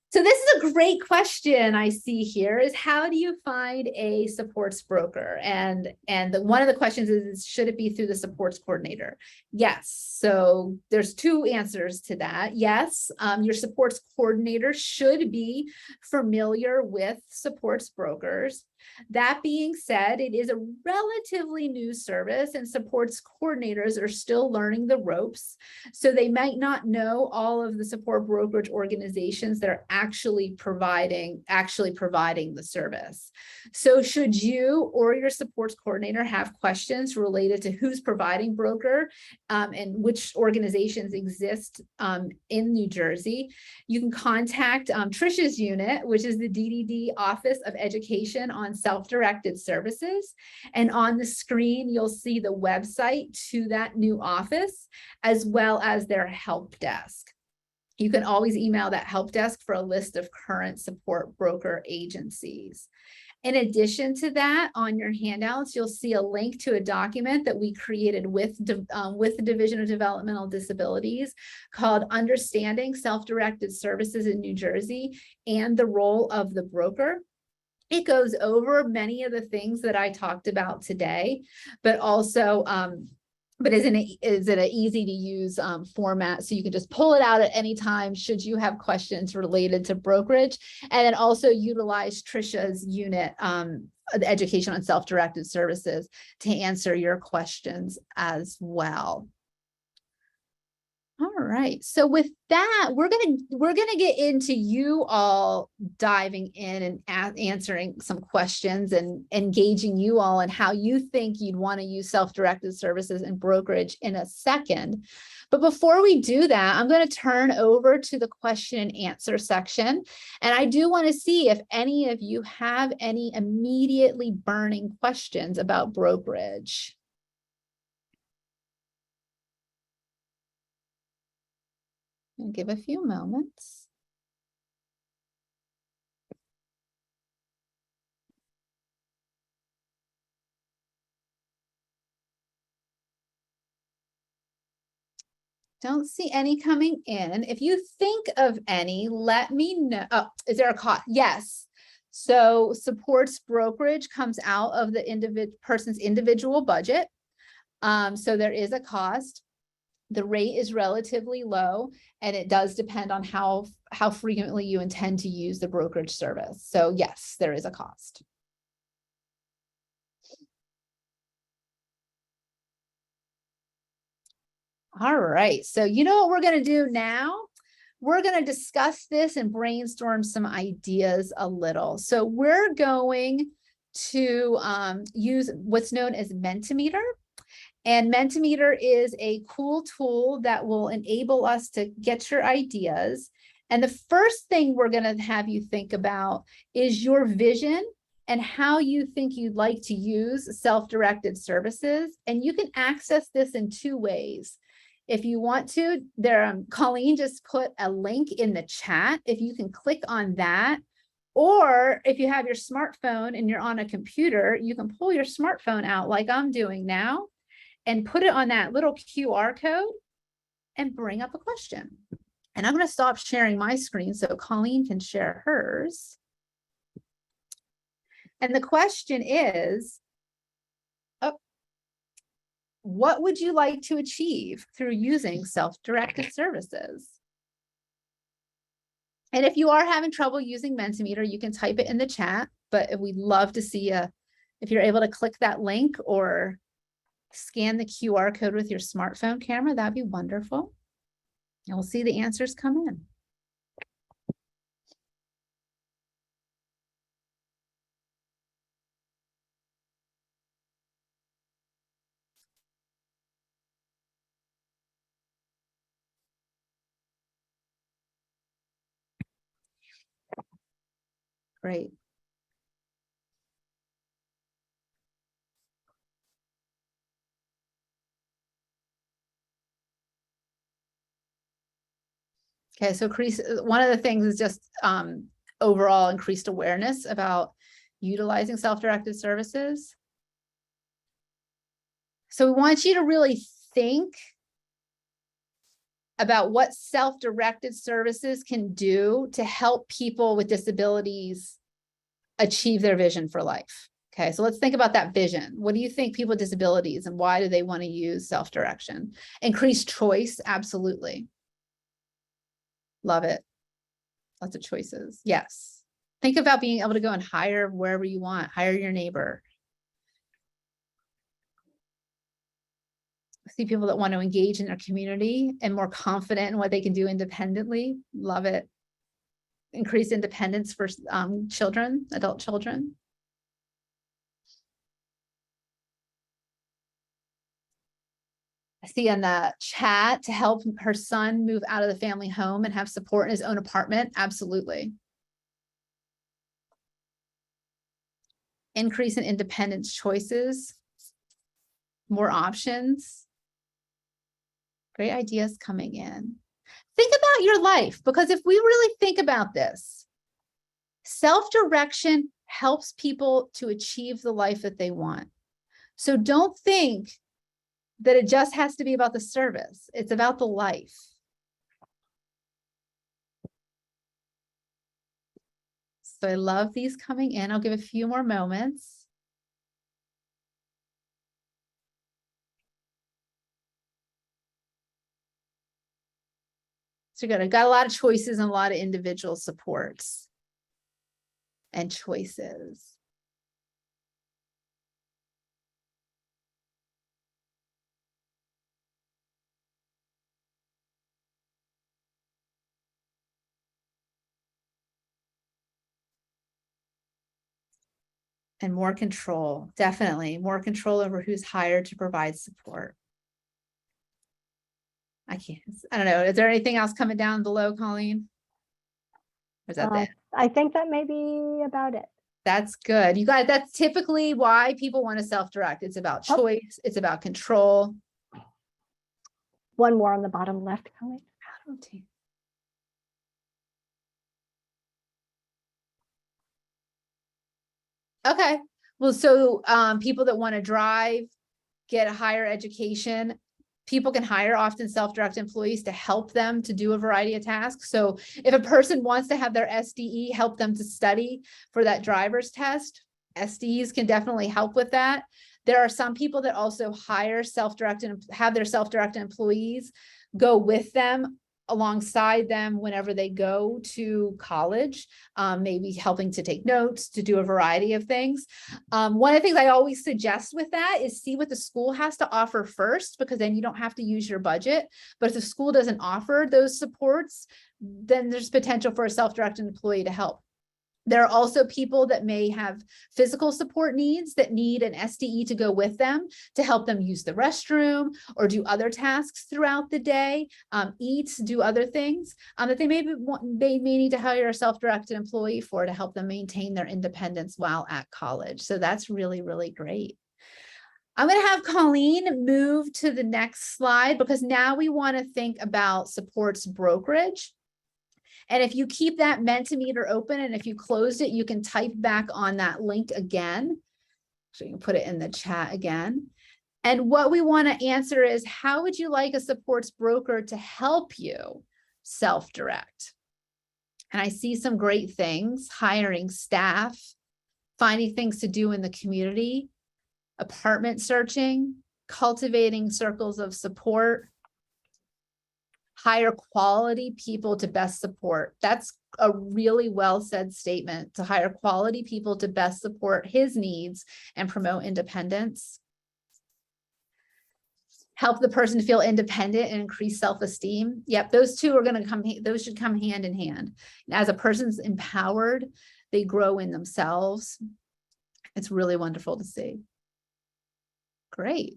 So this is a great question I see here is, how do you find a supports broker? And one of the questions is, should it be through the supports coordinator? Yes. So there's two answers to that. Yes, your supports coordinator should be familiar with supports brokers. That being said, it is a relatively new service, and supports coordinators are still learning the ropes. So they might not know all of the support brokerage organizations that are actually providing the service. So should you or your supports coordinator have questions related to who's providing broker and which organizations exist in New Jersey, you can contact Trisha's unit, which is the DDD Office of Education on Self-Directed Services. And on the screen, you'll see the website to that new office, as well as their help desk. You can always email that help desk for a list of current support broker agencies. In addition to that, on your handouts, you'll see a link to a document that we created with the Division of Developmental Disabilities called Understanding Self-Directed Services in New Jersey and the Role of the Broker. It goes over many of the things that I talked about today, but also is it an easy to use format, so you can just pull it out at any time should you have questions related to brokerage, and then also utilize Trisha's unit, the education on self-directed services, to answer your questions as well. All right, so with that, we're gonna get into you all diving in and answering some questions and engaging you all in how you think you'd want to use self-directed services and brokerage in a second. But before we do that, I'm going to turn over to the question and answer section. And I do want to see if any of you have any immediately burning questions about brokerage. And give a few moments. Don't see any coming in. If you think of any, let me know. Oh, is there a cost? Yes. So Supports Brokerage comes out of the person's individual budget. So there is a cost. The rate is relatively low, and it does depend on how frequently you intend to use the brokerage service. So yes, there is a cost. All right, so you know what we're going to do now? We're going to discuss this and brainstorm some ideas a little. So we're going to use what's known as Mentimeter. And Mentimeter is a cool tool that will enable us to get your ideas. And the first thing we're going to have you think about is your vision and how you think you'd like to use self-directed services. And you can access this in two ways. If you want to, Colleen just put a link in the chat. If you can click on that, or if you have your smartphone and you're on a computer, you can pull your smartphone out like I'm doing now and put it on that little QR code and bring up a question. And I'm going to stop sharing my screen so Colleen can share hers. And the question is, what would you like to achieve through using self-directed services? And if you are having trouble using Mentimeter, you can type it in the chat, but we'd love to see if you're able to click that link or scan the QR code with your smartphone camera, that'd be wonderful. And we'll see the answers come in. Great. Okay, so one of the things is just overall increased awareness about utilizing self-directed services. So we want you to really think about what self-directed services can do to help people with disabilities achieve their vision for life. Okay, so let's think about that vision. What do you think people with disabilities, and why do they want to use self-direction? Increased choice, absolutely. Love it. Lots of choices. Yes. Think about being able to go and hire wherever you want, hire your neighbor. See people that want to engage in their community and more confident in what they can do independently. Love it. Increased independence for children, adult children. I see in the chat, to help her son move out of the family home and have support in his own apartment. Absolutely. Increase in independence choices, more options. Great ideas coming in. Think about your life, because if we really think about this, Self-direction helps people to achieve the life that they want. So don't think that it just has to be about the service. It's about the life. So I love these coming in. I'll give a few more moments. So good. I've got a lot of choices and a lot of individual supports and choices. And more control, definitely more control over who's hired to provide support. I don't know. Is there anything else coming down below, Colleen? Or is that it? I think that may be about it. That's good. You guys, that's typically why people want to self-direct. It's about choice. It's about control. One more on the bottom left, Colleen. Okay. Well, so people that want to drive, get a higher education, people can hire often self-direct employees to help them to do a variety of tasks. So if a person wants to have their SDE help them to study for that driver's test, SDEs can definitely help with that. There are some people that also hire self-directed, have their self-directed employees go with them alongside them whenever they go to college, maybe helping to take notes, to do a variety of things. One of the things I always suggest with that is see what the school has to offer first, because then you don't have to use your budget. But if the school doesn't offer those supports, then there's potential for a self-directed employee to help. There are also people that may have physical support needs that need an SDE to go with them to help them use the restroom or do other tasks throughout the day, eat, do other things that they may need to hire a self-directed employee for to help them maintain their independence while at college. So that's really, really great. I'm going to have Colleen move to the next slide because now we want to think about supports brokerage. And if you keep that Mentimeter open and if you closed it, you can type back on that link again. So you can put it in the chat again. And what we want to answer is, how would you like a supports broker to help you self-direct? And I see some great things: hiring staff, finding things to do in the community, apartment searching, cultivating circles of support, hire quality people to best support. That's a really well said statement, to hire quality people to best support his needs and promote independence. Help the person to feel independent and increase self-esteem. Yep, those two are going to come, those should come hand in hand. As a person's empowered, they grow in themselves. It's really wonderful to see. Great.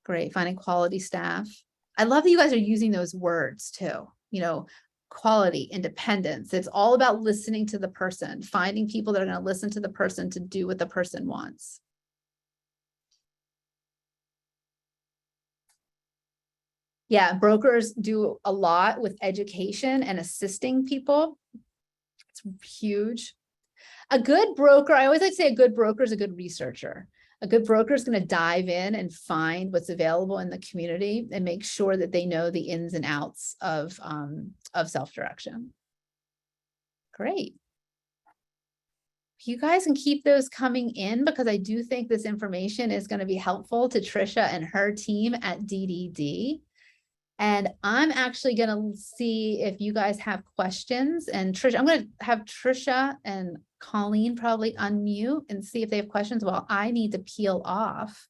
Great, finding quality staff. I love that you guys are using those words too. You know, quality, independence. It's all about listening to the person, finding people that are going to listen to the person to do what the person wants. Yeah, brokers do a lot with education and assisting people. It's huge. A good broker, I always like to say a good broker is a good researcher. A good broker is going to dive in and find what's available in the community and make sure that they know the ins and outs of self-direction. Great. You guys can keep those coming in because I do think this information is going to be helpful to Trisha and her team at DDD. And I'm actually going to see if you guys have questions. And Trisha, I'm going to have Trisha and Colleen probably unmute and see if they have questions while I need to peel off.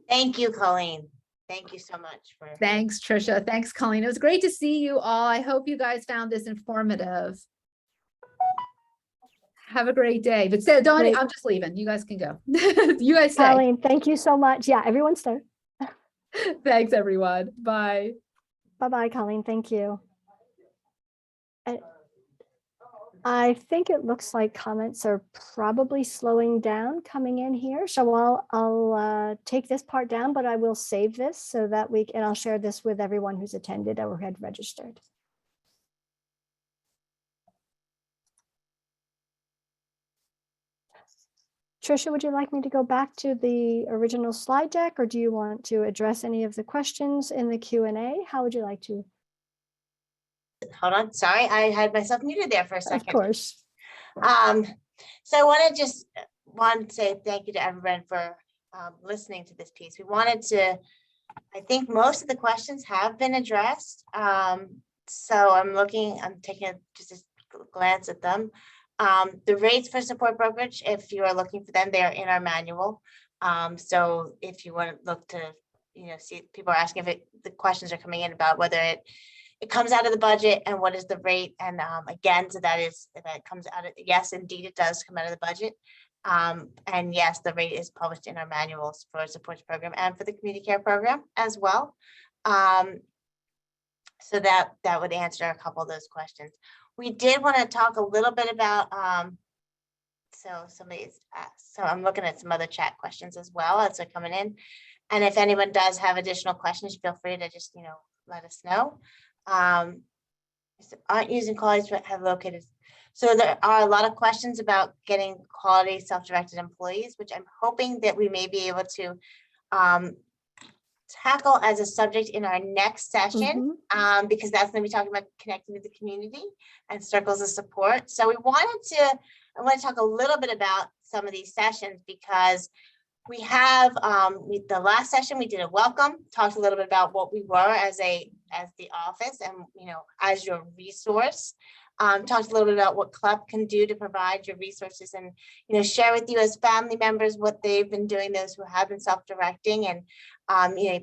Thank you, Colleen. Thank you so much. Thanks, Trisha. Thanks, Colleen. It was great to see you all. I hope you guys found this informative. Have a great day. But so don't, I'm just leaving. You guys can go. You guys stay. Colleen, thank you so much. Yeah, everyone stay. Thanks, everyone. Bye. Bye-bye, Colleen. Thank you. I think it looks like comments are probably slowing down coming in here. So I'll take this part down, but I will save this so that and I'll share this with everyone who's attended or had registered. Trisha, would you like me to go back to the original slide deck, or do you want to address any of the questions in the Q&A? How would you like to? Hold on, sorry, I had myself muted there for a second. Of course. So I want to say thank you to everyone for listening to this piece. We wanted to, I think most of the questions have been addressed. So I'm taking just a glance at them. The rates for support brokerage, if you are looking for them, they are in our manual. So if you want to look to, see, people are asking if the questions are coming in about whether it comes out of the budget and what is the rate. And again, so that comes out of, yes, indeed, it does come out of the budget. And yes, the rate is published in our manuals for supports program and for the community care program as well. So that would answer a couple of those questions. We did want to talk a little bit about, so I'm looking at some other chat questions as well as they're coming in. And if anyone does have additional questions, feel free to just, let us know. Aren't using qualities but have located. So there are a lot of questions about getting quality self-directed employees, which I'm hoping that we may be able to tackle as a subject in our next session, because that's going to be talking about connecting with the community and circles of support. So I want to talk a little bit about some of these sessions, because we have the last session we did a welcome, talked a little bit about what we were as the office and as your resource. Talked a little bit about what CLEP can do to provide your resources and share with you as family members what they've been doing, those who have been self-directing, and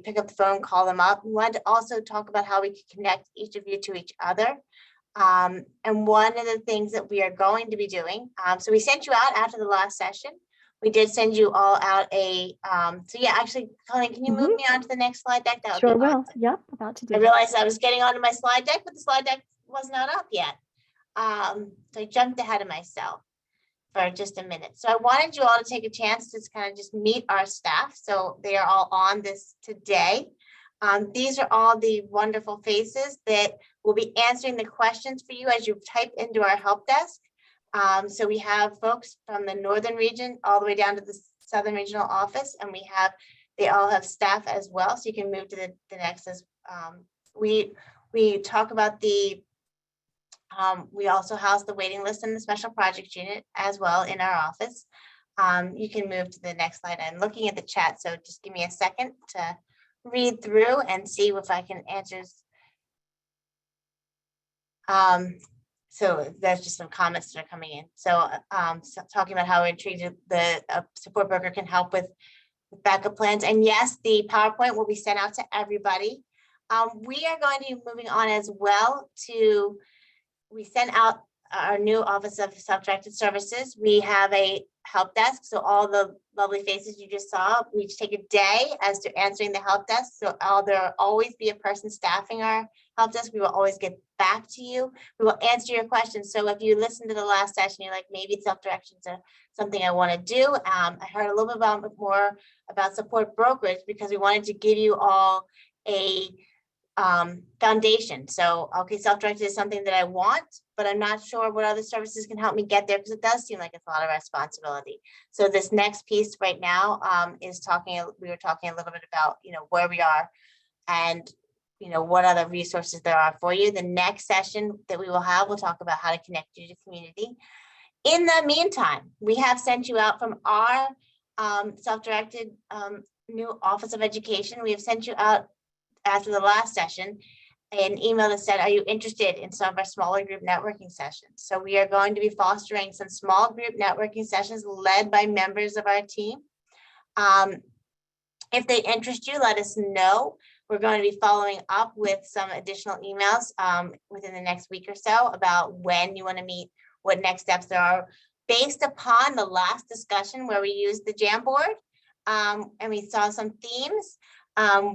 pick up the phone, call them up. We wanted to also talk about how we can connect each of you to each other. And one of the things that we are going to be doing, so we sent you out after the last session. We did send you all out a, so yeah, actually, Colleen, can you move me on to the next slide deck? That would Sure be will. awesome. Yep, about to do I that. realized I was getting onto my slide deck, but the slide deck was not up yet. So I jumped ahead of myself for just a minute. So I wanted you all to take a chance to kind of just meet our staff. So they are all on this today. These are all the wonderful faces that will be answering the questions for you as you type into our help desk. So we have folks from the northern region all the way down to the southern regional office, and they all have staff as well. So you can move to the next. As we talk about we also house the waiting list and the special projects unit as well in our office. You can move to the next slide. I'm looking at the chat, so just give me a second to read through and see if I can answer. So there's just some comments that are coming in. So, talking about how intrigued the support broker can help with backup plans. And yes, the PowerPoint will be sent out to everybody. We are going to be moving on as well we sent out our new Office of Self-Directed Services. We have a help desk. So all the lovely faces you just saw, we each take a day as to answering the help desk. So there will always be a person staffing our help desk. We will always get back to you. We will answer your questions. So if you listen to the last session, you're like, maybe self-directions are something I want to do. I heard a little bit more about support brokerage, because we wanted to give you all a foundation. So, okay, self-directed is something that I want, but I'm not sure what other services can help me get there, because it does seem like it's a lot of responsibility. So this next piece right now is we were talking a little bit about, where we are and, what other resources there are for you. The next session that we will have, we'll talk about how to connect you to community. In the meantime, we have sent you out from our self-directed new Office of Education. We have sent you out after the last session an email that said, are you interested in some of our smaller group networking sessions? So we are going to be fostering some small group networking sessions led by members of our team. If they interest you, let us know. We're going to be following up with some additional emails within the next week or so about when you want to meet, what next steps there are, based upon the last discussion where we used the Jamboard and we saw some themes.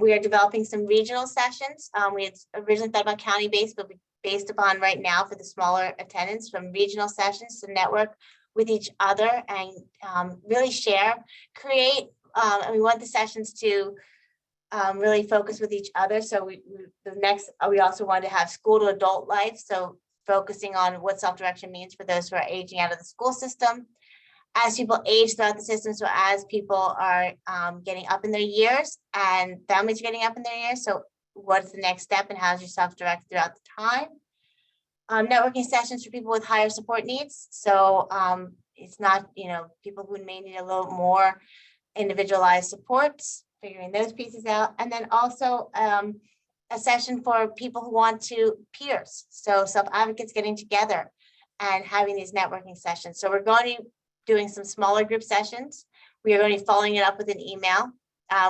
We are developing some regional sessions. We had originally thought about county-based, but based upon right now for the smaller attendance, from regional sessions to network with each other and really create, and we want the sessions to really focus with each other. So we also want to have school to adult life. So focusing on what self-direction means for those who are aging out of the school system. as people age throughout the system, so as people are getting up in their years and families are getting up in their years, so what's the next step and how's your self-direct throughout the time? Networking sessions for people with higher support needs. So it's not, people who may need a little more individualized supports, figuring those pieces out. And then also a session for people who want to peers. So self-advocates getting together and having these networking sessions. So we're going to be doing some smaller group sessions. We are going to be following it up with an email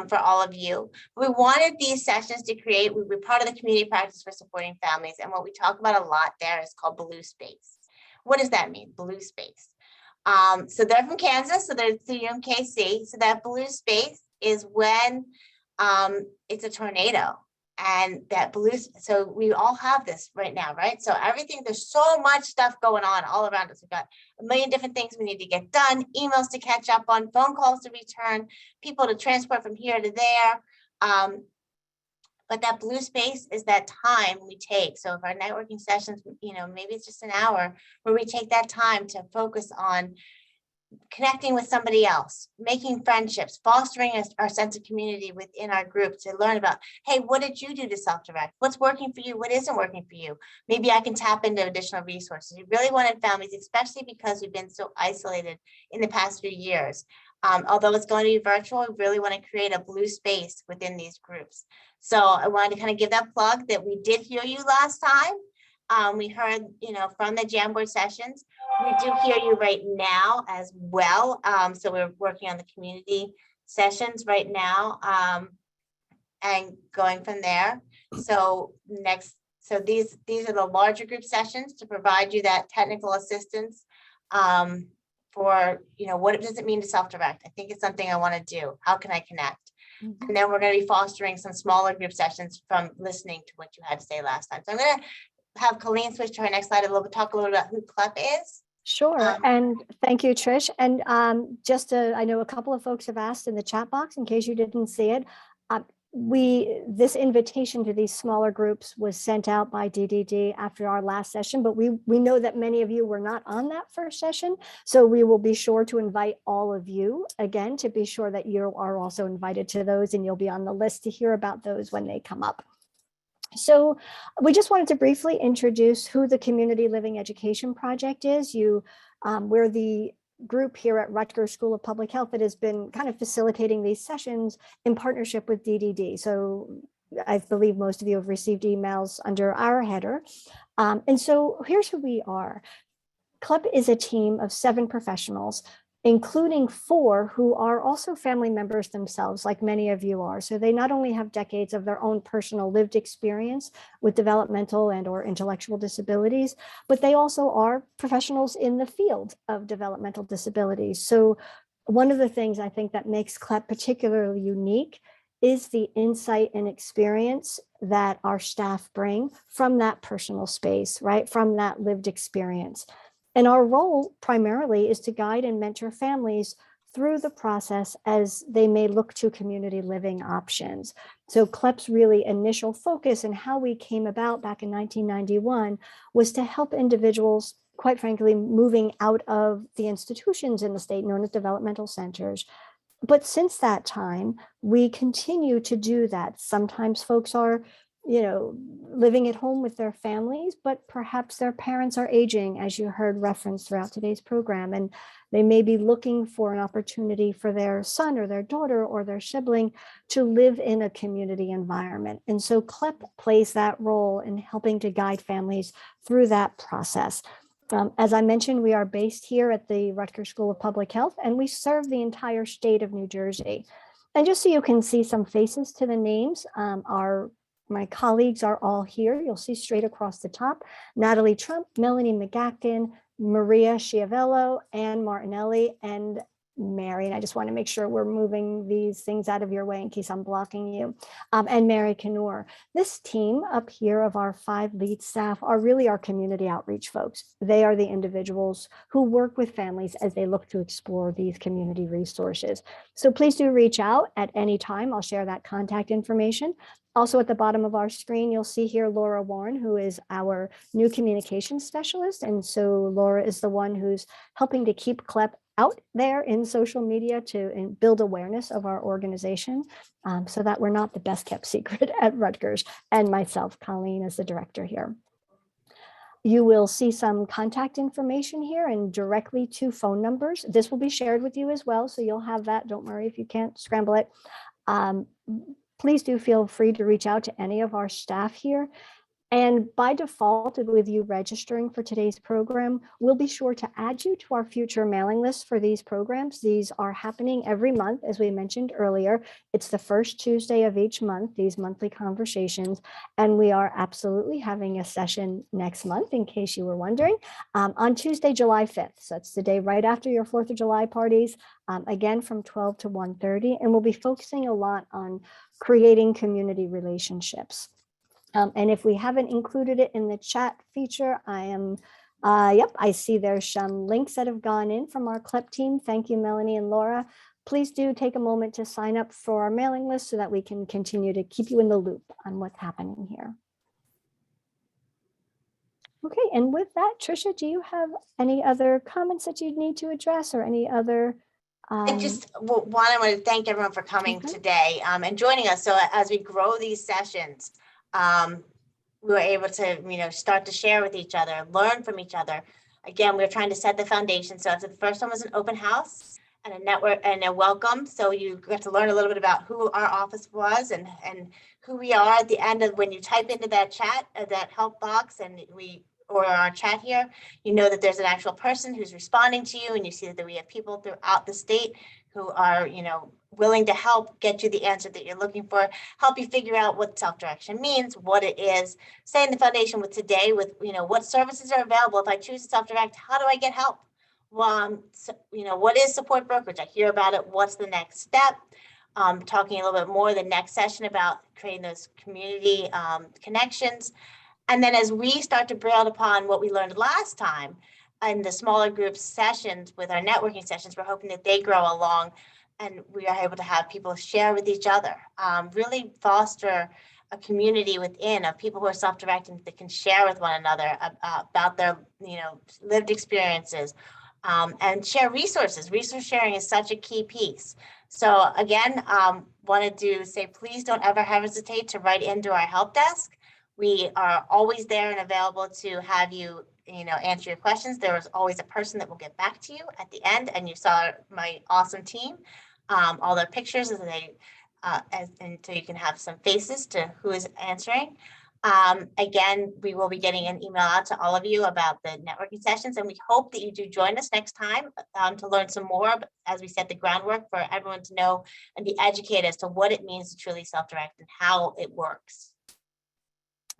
for all of you. We wanted these sessions to create, we're part of the community practice for supporting families. And what we talk about a lot there is called blue space. What does that mean, blue space? So they're from Kansas, so they're through UMKC. So that blue space is when it's a tornado. And that blue, so we all have this right now, right? So everything, there's so much stuff going on all around us. We've got a million different things we need to get done, emails to catch up on, phone calls to return, people to transport from here to there. But that blue space is that time we take. So if our networking sessions, maybe it's just an hour where we take that time to focus on connecting with somebody else, making friendships, fostering our sense of community within our group to learn about, hey, what did you do to self-direct? What's working for you? What isn't working for you? Maybe I can tap into additional resources. We really wanted families, especially because we've been so isolated in the past few years. Although it's going to be virtual, we really want to create a blue space within these groups. So I wanted to kind of give that plug that we did hear you last time. We heard, from the Jamboard sessions. We do hear you right now as well. So we're working on the community sessions right now and going from there. So these are the larger group sessions to provide you that technical assistance for, what does it mean to self-direct? I think it's something I want to do. How can I connect? Mm-hmm. And then we're going to be fostering some smaller group sessions from listening to what you had to say last time. So I'm going to have Colleen switch to her next slide talk a little about who CLEP is. Sure. And thank you, Trish. And I know a couple of folks have asked in the chat box, in case you didn't see it, this invitation to these smaller groups was sent out by DDD after our last session, but we know that many of you were not on that first session. So we will be sure to invite all of you again, to be sure that you are also invited to those and you'll be on the list to hear about those when they come up. So we just wanted to briefly introduce who the Community Living Education Project is. We're the group here at Rutgers School of Public Health that has been kind of facilitating these sessions in partnership with DDD. So I believe most of you have received emails under our header. And so here's who we are. CLEP is a team of 7 professionals, including 4 who are also family members themselves, like many of you are. So they not only have decades of their own personal lived experience with developmental and or intellectual disabilities, but they also are professionals in the field of developmental disabilities. So one of the things I think that makes CLEP particularly unique is the insight and experience that our staff bring from that personal space, right? From that lived experience. And our role primarily is to guide and mentor families through the process as they may look to community living options. So CLEP's really initial focus and how we came about back in 1991 was to help individuals, quite frankly, moving out of the institutions in the state known as developmental centers. But since that time, we continue to do that. Sometimes folks are living at home with their families, but perhaps their parents are aging, as you heard referenced throughout today's program, and they may be looking for an opportunity for their son or their daughter or their sibling to live in a community environment. And so CLEP plays that role in helping to guide families through that process. As I mentioned, we are based here at the Rutgers School of Public Health, and we serve the entire state of New Jersey. And just so you can see some faces to the names, my colleagues are all here. You'll see straight across the top, Natalie Trump, Melanie McGackin, Maria Schiavello, Ann Martinelli, and Mary. And I just want to make sure we're moving these things out of your way in case I'm blocking you. And Mary Kanor. This team up here of our 5 lead staff are really our community outreach folks. They are the individuals who work with families as they look to explore these community resources. So please do reach out at any time. I'll share that contact information. Also at the bottom of our screen, you'll see here Laura Warren, who is our new communications specialist. And so Laura is the one who's helping to keep CLEP out there in social media to build awareness of our organization, so that we're not the best kept secret at Rutgers, and myself, Colleen, as the director here. You will see some contact information here and directly to phone numbers. This will be shared with you as well, so you'll have that. Don't worry if you can't scramble it. Please do feel free to reach out to any of our staff here. And by default, with you registering for today's program, we'll be sure to add you to our future mailing list for these programs. These are happening every month, as we mentioned earlier. It's the first Tuesday of each month, these monthly conversations. And we are absolutely having a session next month, in case you were wondering, on Tuesday, July 5th. So it's the day right after your 4th of July parties, again, from 12 to 1:30. And we'll be focusing a lot on creating community relationships. And if we haven't included it in the chat feature, I see there's some links that have gone in from our CLEP team. Thank you, Melanie and Laura. Please do take a moment to sign up for our mailing list so that we can continue to keep you in the loop on what's happening here. Okay, and with that, Tricia, do you have any other comments that you need to address, or any other? I want to thank everyone for coming today and joining us. So as we grow these sessions, we were able to, start to share with each other, learn from each other. Again, we're trying to set the foundation. So the first one was an open house and a network and a welcome. So you got to learn a little bit about who our office was and who we are. At the end of when you type into that chat, that help box, or our chat here, you know that there's an actual person who's responding to you, and you see that we have people throughout the state who are, willing to help get you the answer that you're looking for, help you figure out what self-direction means, what it is, setting the foundation with today with, what services are available. If I choose to self-direct, how do I get help? Well, what is support brokerage? I hear about it. What's the next step? Talking a little bit more the next session about creating those community connections. And then as we start to build upon what we learned last time in the smaller group sessions with our networking sessions, we're hoping that they grow along and we are able to have people share with each other, really foster a community within of people who are self-directing that can share with one another about their, lived experiences and share resources. Resource sharing is such a key piece. So again, wanted to say, please don't ever hesitate to write into our help desk. We are always there and available to have you, answer your questions. There is always a person that will get back to you at the end. And you saw my awesome team, all their pictures as so you can have some faces to who is answering. Again, we will be getting an email out to all of you about the networking sessions, and we hope that you do join us next time to learn some more, as we set the groundwork for everyone to know and be educated as to what it means to truly self-direct and how it works.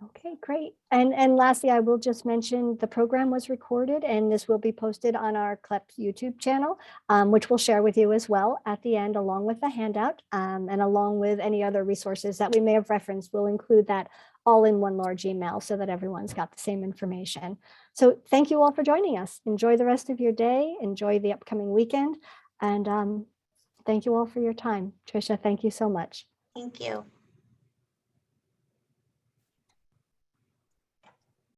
Okay, great. And lastly, I will just mention the program was recorded, and this will be posted on our CLEP YouTube channel, which we'll share with you as well at the end, along with the handout and along with any other resources that we may have referenced. We'll include that all in one large email so that everyone's got the same information. So thank you all for joining us. Enjoy the rest of your day. Enjoy the upcoming weekend. And thank you all for your time. Tricia, thank you so much. Thank you.